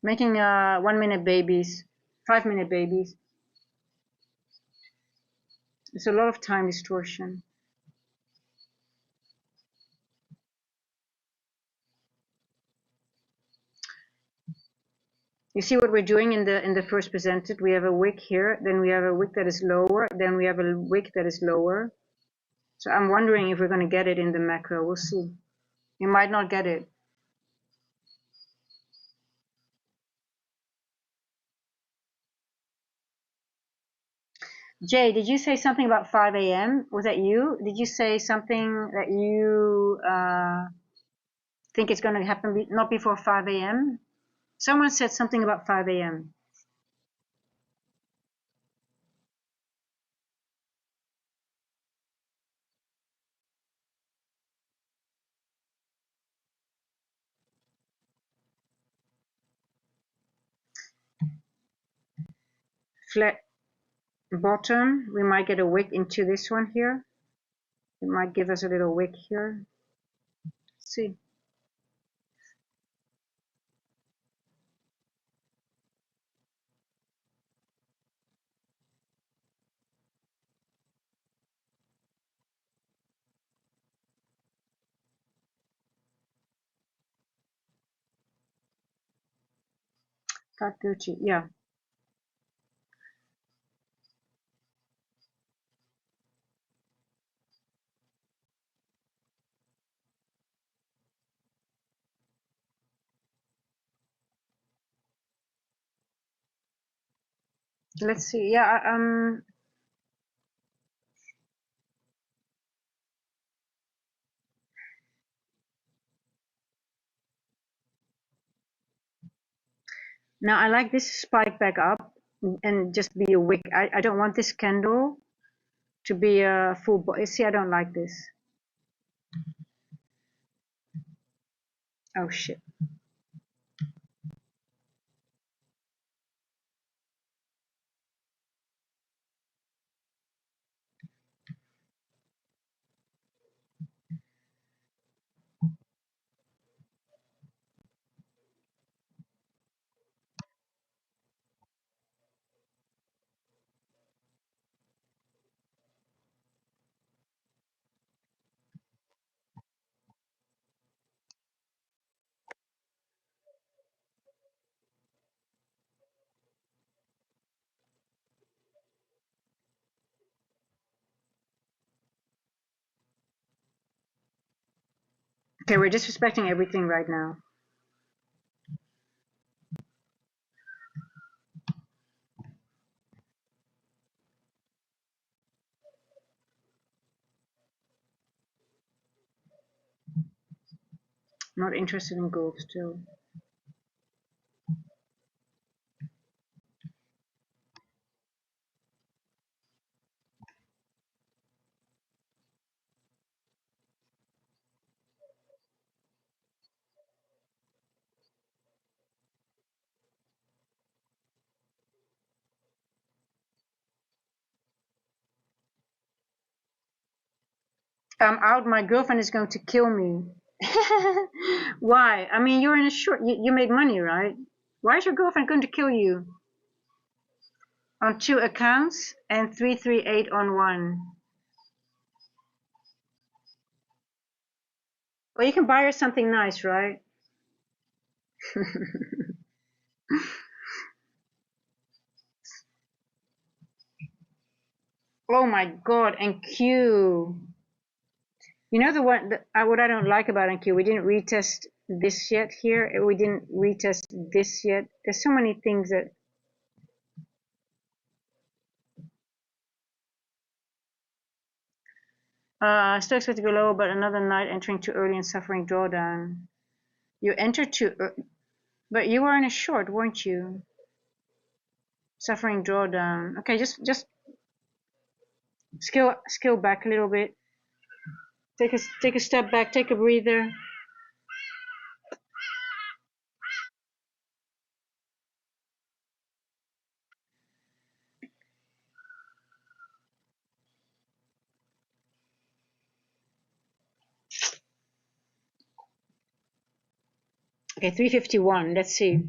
Making 1-minute babies, 5-minute babies. It's a lot of time distortion. You see what we're doing in the first presented? We have a wick here, then we have a wick that is lower, then we have a wick that is lower. So I'm wondering if we're going to get it in the macro. We'll see. You might not get it. Jay, did you say something about 5 a.m.? Was that you? Did you say something that you think it's going to happen not before 5 a.m.? Someone said something about 5 a.m. Flat bottom. We might get a wick into this one here. It might give us a little wick here. Let's see. Gucci, yeah. Let's see. Yeah. Now I like this spike back up and just be a wick. I don't want this candle to be a full. See, I don't like this. Oh shit. Okay, we're disrespecting everything right now. Not interested in gold still. I'm out. My girlfriend is going to kill me. Why? I mean, you're in a short. You made money, right? Why is your girlfriend going to kill you? On 2 accounts and 338 on one. Well, you can buy her something nice, right? Oh my god, and Q. You know the one what I don't like about NQ, we didn't retest this yet here. We didn't retest this yet. There's so many things that still expect to go lower, but another night entering too early and suffering drawdown. You entered too early, but you were in a short, weren't you? Suffering drawdown. Okay, just scale back a little bit. Take a step back. Take a breather. Okay, 351. Let's see.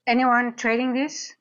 Anyone trading this?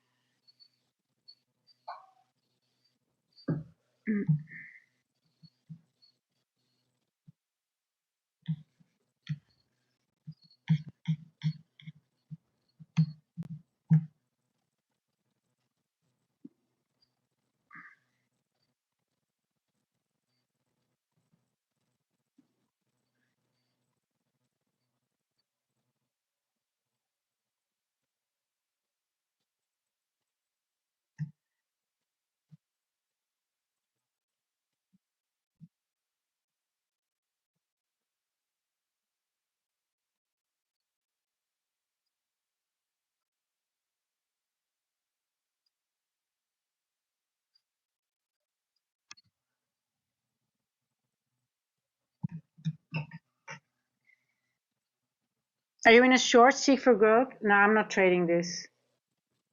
Are you in a short? Seek for growth? No, I'm not trading this.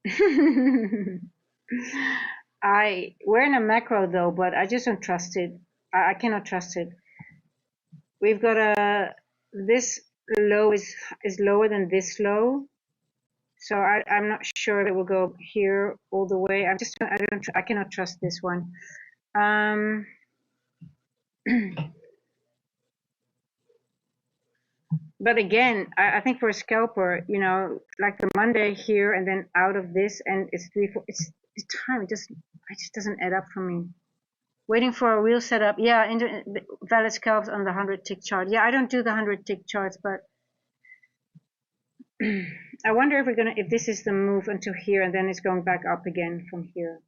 We're in a macro though, but I just don't trust it. I cannot trust it. We've got this low is lower than this low, so I'm not sure it will go here all the way. I cannot trust this one. But again, I think for a scalper, you know, like the Monday here and then out of this, and it's 3, 4. It's time. It just doesn't add up for me. Waiting for a real setup. Yeah, valid scalps on the 100-tick chart. Yeah, I don't do the 100-tick charts, but I wonder if this is the move until here and then it's going back up again from here.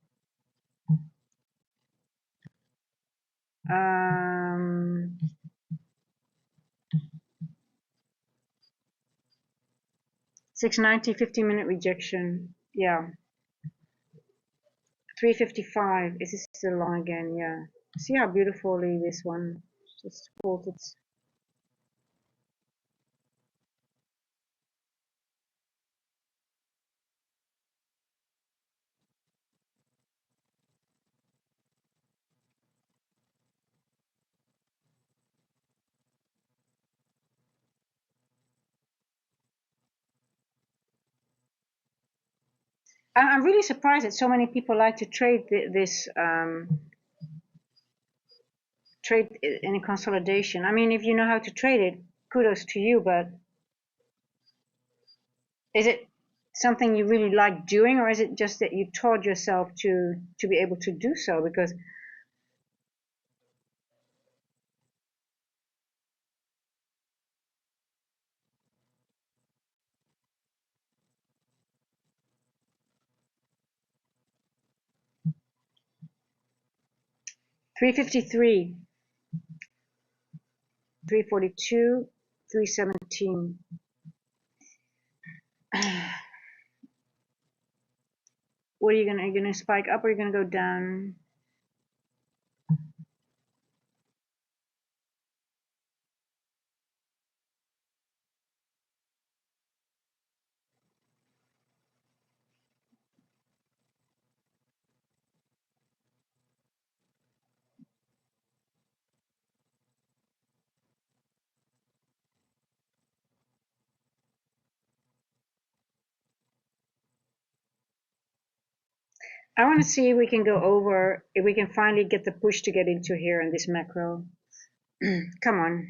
690, 15-minute rejection. Yeah. 355. Is this still on again? Yeah. See how beautifully this one just holds its I'm really surprised that so many people like to trade this trade in a consolidation. I mean, if you know how to trade it, kudos to you, but is it something you really like doing, or is it just that you taught yourself to be able to do so? Because 353, 342, 317. What are you gonna spike up, or are you gonna go down? I want to see if we can go over, if we can finally get the push to get into here in this macro. Come on.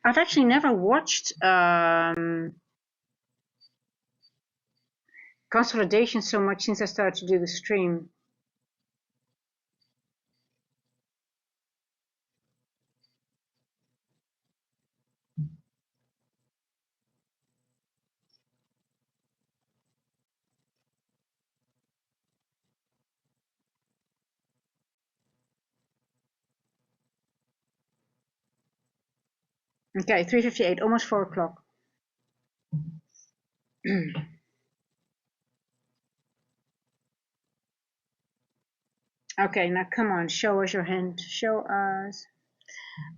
I've actually never watched consolidation so much since I started to do the stream. Okay, 3:58, almost 4 o'clock. Okay, now come on, show us your hand. Show us.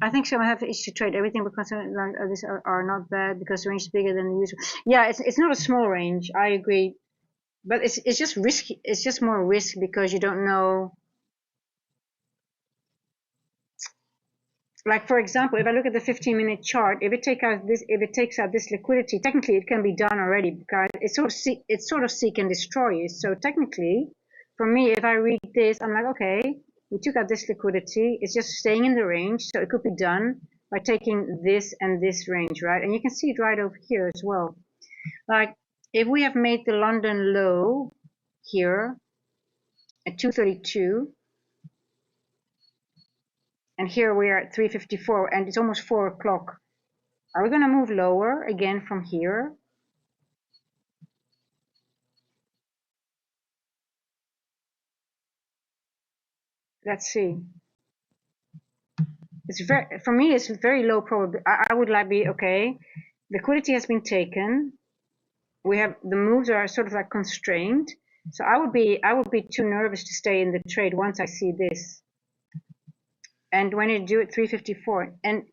I think some have issues to trade everything because like others are not bad because the range is bigger than the usual. Yeah, it's not a small range. I agree, but it's just risky. It's just more risk because you don't know. Like for example, if I look at the 15-minute chart, if it takes out this liquidity, technically it can be done already because it's sort of seek and destroy you. So technically, for me, if I read this, I'm like, okay, we took out this liquidity. It's just staying in the range, so it could be done by taking this and this range, right? And you can see it right over here as well. Like if we have made the London low here at 232. And here we are at 3:54 and it's almost 4 o'clock. Are we going to move lower again from here? Let's see. It's very, for me, it's very low probability. I would like be, okay, liquidity has been taken. We have, the moves are sort of like constrained. So I would be too nervous to stay in the trade once I see this. And when you do it 3:54, and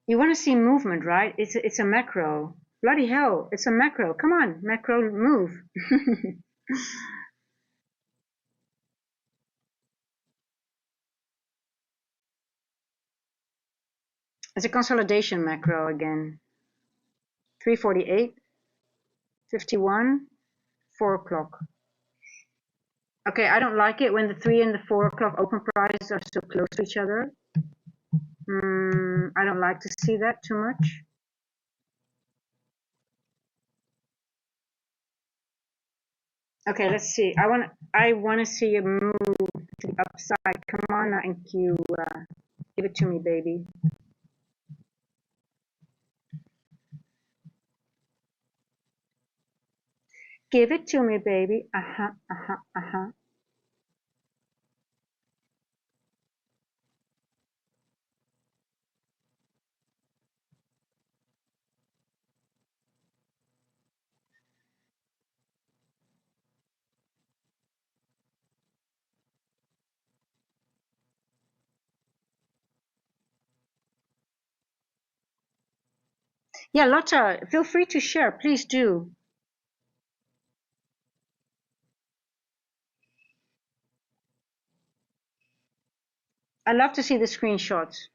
you want to see movement, right? It's a macro. Bloody hell, it's a macro. Come on, macro move. It's a consolidation macro again. 3:48, 51, 4 o'clock. Okay, I don't like it when the 3 and the 4 o'clock open prices are so close to each other. I don't like to see that too much. Okay, let's see. I want to see a move to the upside. Come on now, NQ. Give it to me, baby. Give it to me, baby. Uh-huh, uh-huh, uh-huh. Yeah, Lotta, feel free to share. Please do. I love to see the screenshots.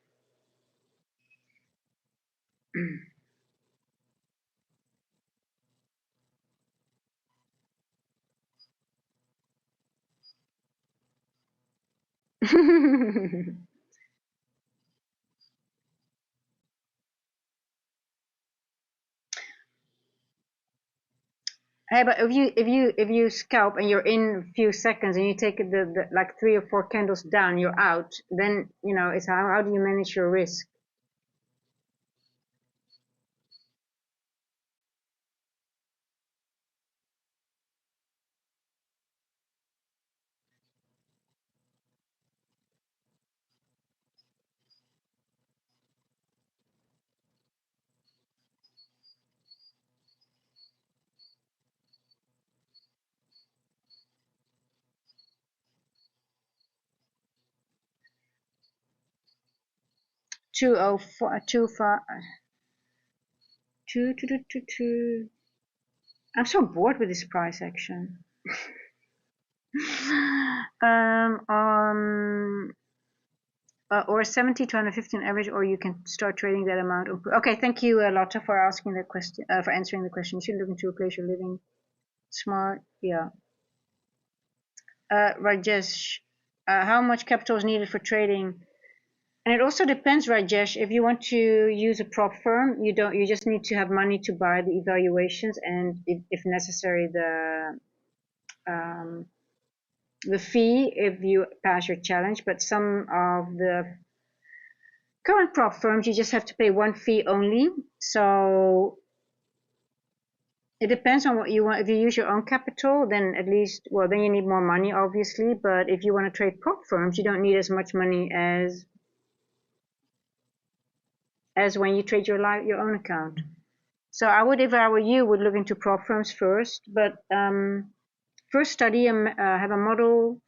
Hey, but if you scalp and you're in a few seconds and you take the like 3 or 4 candles down, you're out. Then it's how do you manage your risk? Two oh four two five two two two two two. I'm so bored with this price action. Or 70 to 115 average, or you can start trading that amount. Okay, thank you, Lotta, for asking the question, for answering the question. You should look into a place you're living. Smart, yeah. Rajesh, how much capital is needed for trading? And it also depends, Rajesh. If you want to use a prop firm, you just need to have money to buy the evaluations, and if necessary, the fee if you pass your challenge. But some of the current prop firms, you just have to pay one fee only. So it depends on what you want. If you use your own capital, then at least, well, then you need more money, obviously. But if you want to trade prop firms, you don't need as much money as when you trade your own account. So I would, if I were you, would look into prop firms first. But first study and have a model,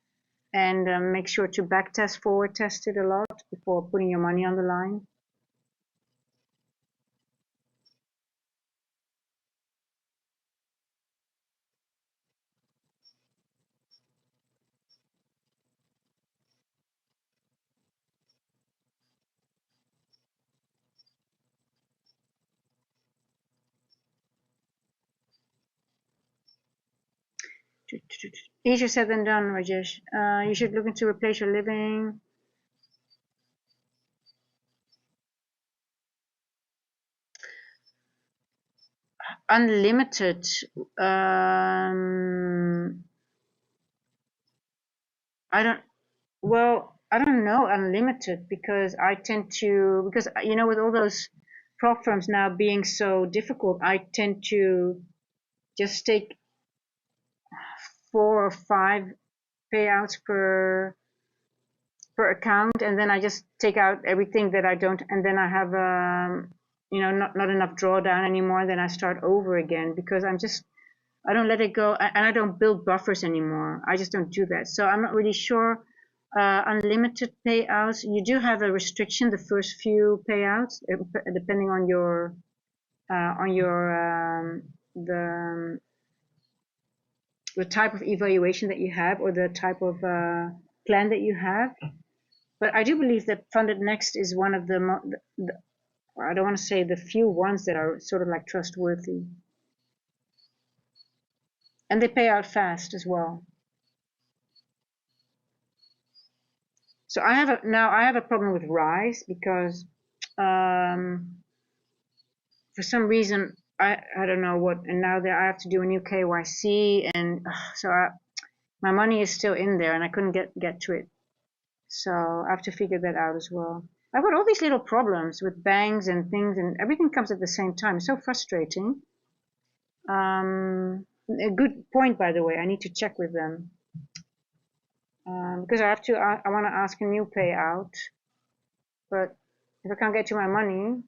and make sure to back test, forward test it a lot before putting your money on the line. Easier said than done, Rajesh. You should look into replace your living. Unlimited. I don't. Well, I don't know unlimited because I tend to because with all those prop firms now being so difficult, I tend to just take 4 or 5 payouts per account, and then I just take out everything that I don't, and then I have not enough drawdown anymore. Then I start over again because I don't let it go, and I don't build buffers anymore. I just don't do that. So I'm not really sure. Unlimited payouts. You do have a restriction the first few payouts, depending on the type of evaluation that you have or the type of plan that you have. But I do believe that Funded Next is one of the I don't want to say the few ones that are sort of like trustworthy, and they pay out fast as well. So I have a problem with Rise because for some reason I don't know what, and now that I have to do a new KYC, and so my money is still in there and I couldn't get to it. So I have to figure that out as well. I've got all these little problems with banks and things, and everything comes at the same time. It's so frustrating. a good point, by the way. I need to check with them because I have to. I want to ask a new payout, but if I can't get to my money,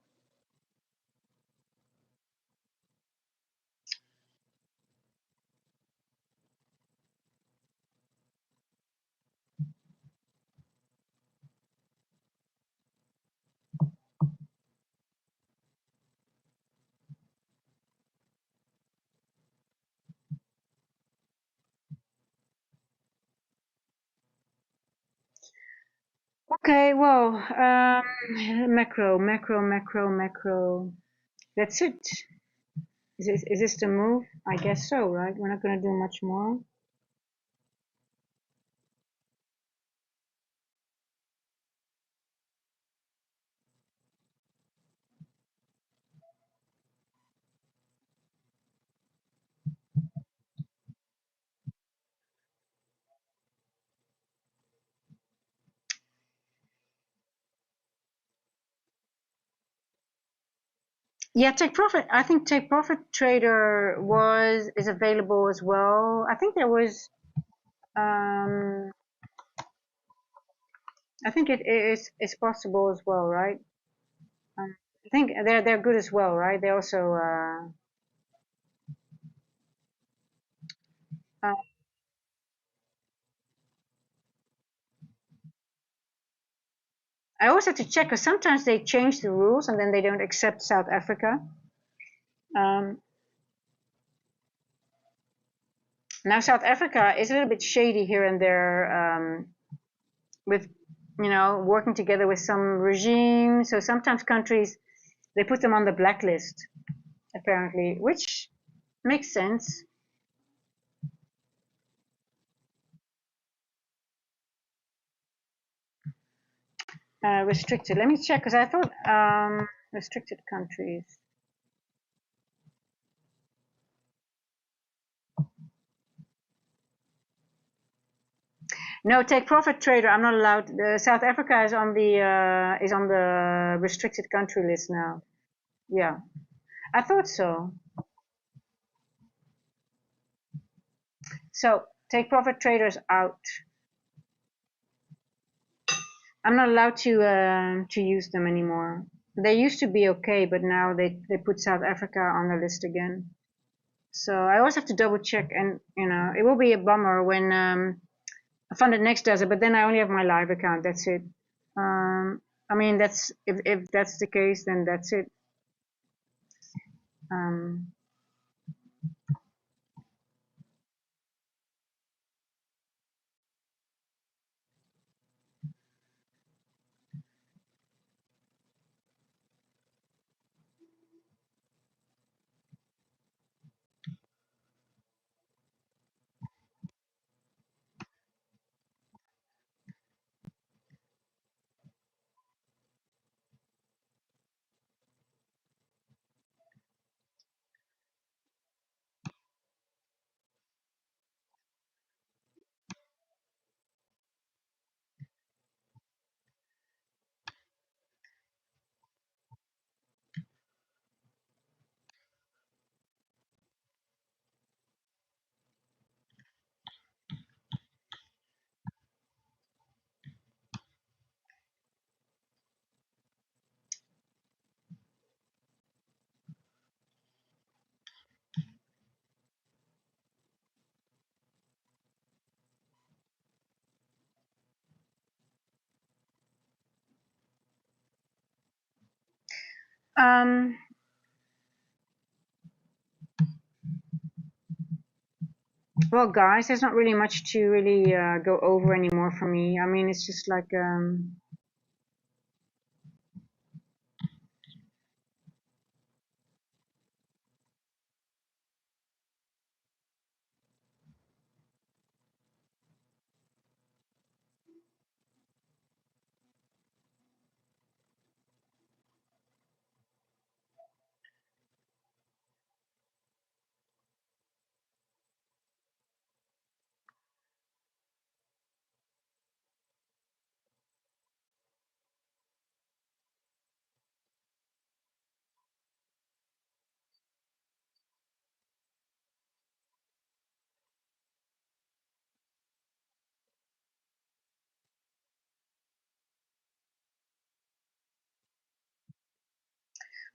okay. Well, macro. That's it. Is this the move? I guess so, right? We're not going to do much more. Yeah, take profit. I think take profit trader is available as well. I think there was. Um, I think it is possible as well, right? I think they're good as well, right? They also. Uh, I always have to check because sometimes they change the rules and then they don't accept South Africa. Um, Now South Africa is a little bit shady here and there with, working together with some regime. So sometimes countries they put them on the blacklist apparently, which makes sense. Restricted. Let me check because I thought restricted countries. No, take profit trader. I'm not allowed. South Africa is on the restricted country list now. Yeah, I thought so. So take profit traders out. I'm not allowed to use them anymore. They used to be okay, but now they put South Africa on the list again. So I always have to double check, and it will be a bummer when Funded Next does it, but then I only have my live account. That's it. I mean, that's if that's the case, then that's it. Um, um, well, guys, there's not really much to really go over anymore for me. I mean, it's just like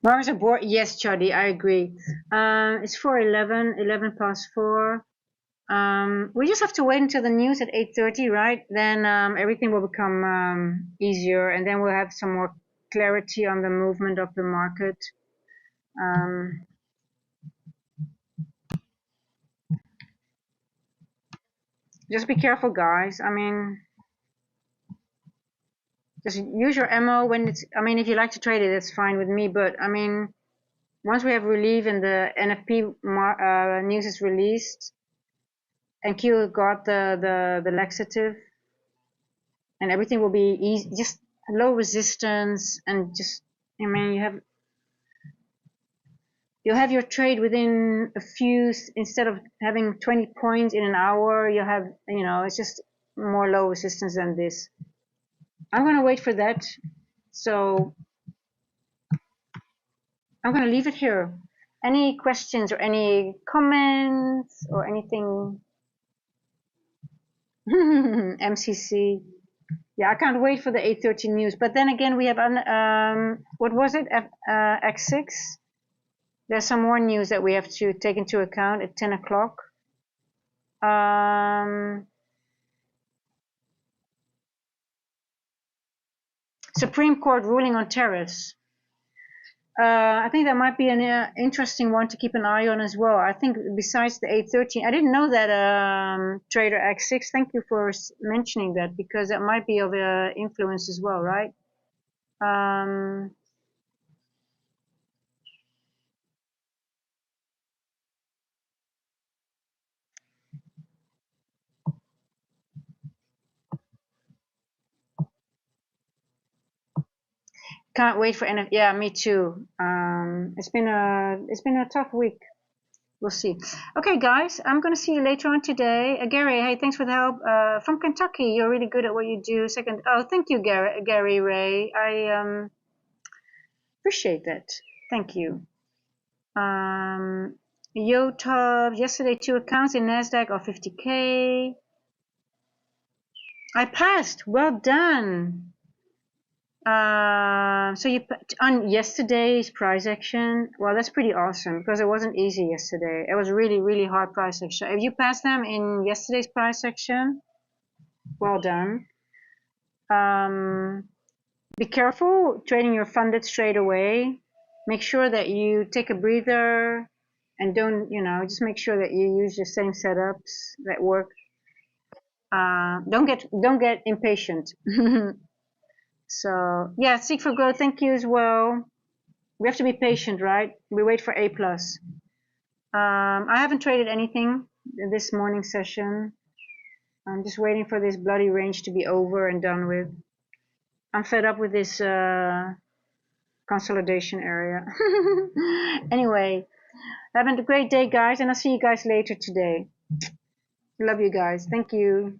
Mars are bored. Yes, Chuddy, I agree. It's 4:11, 11 past 4. We just have to wait until the news at 8:30, right? Then everything will become easier, and then we'll have some more clarity on the movement of the market. Just be careful, guys. I mean, just use your ammo when it's. I mean, if you like to trade it, that's fine with me. But I mean, once we have relief and the NFP news is released, and Q got the laxative, and everything will be easy, just low resistance, and just. I mean, you'll have your trade within a few, instead of having 20 points in an hour, you'll have, it's just more low resistance than this. I'm going to wait for that. So I'm going to leave it here. Any questions or any comments or anything? MCC. Yeah, I can't wait for the 8:30 news. But then again, we have, what was it? X6. There's some more news that we have to take into account at 10 o'clock. Supreme Court ruling on tariffs. I think that might be an interesting one to keep an eye on as well. I think besides the 8:13, I didn't know that Trader X6. Thank you for mentioning that, because that might be of influence as well, right? Can't wait for NF. Yeah, me too. It's been a tough week. We'll see. Okay, guys, I'm going to see you later on today. Gary, hey, thanks for the help. From Kentucky, you're really good at what you do. Oh, thank you, Gary Ray. I appreciate that. Thank you. Yotov, yesterday 2 accounts in Nasdaq are 50K. I passed. Well done. So you on yesterday's price action. Well, that's pretty awesome, because it wasn't easy yesterday. It was really, really hard price action. If you passed them in yesterday's price action, well done. Be careful trading your funded straight away. Make sure that you take a breather and don't, just make sure that you use the same setups that work. Don't get impatient. So yeah, seek for growth. Thank you as well. We have to be patient, right? We wait for A plus. I haven't traded anything this morning session. I'm just waiting for this bloody range to be over and done with. I'm fed up with this consolidation area. Anyway, have a great day, guys, and I'll see you guys later today. Love you guys. Thank you.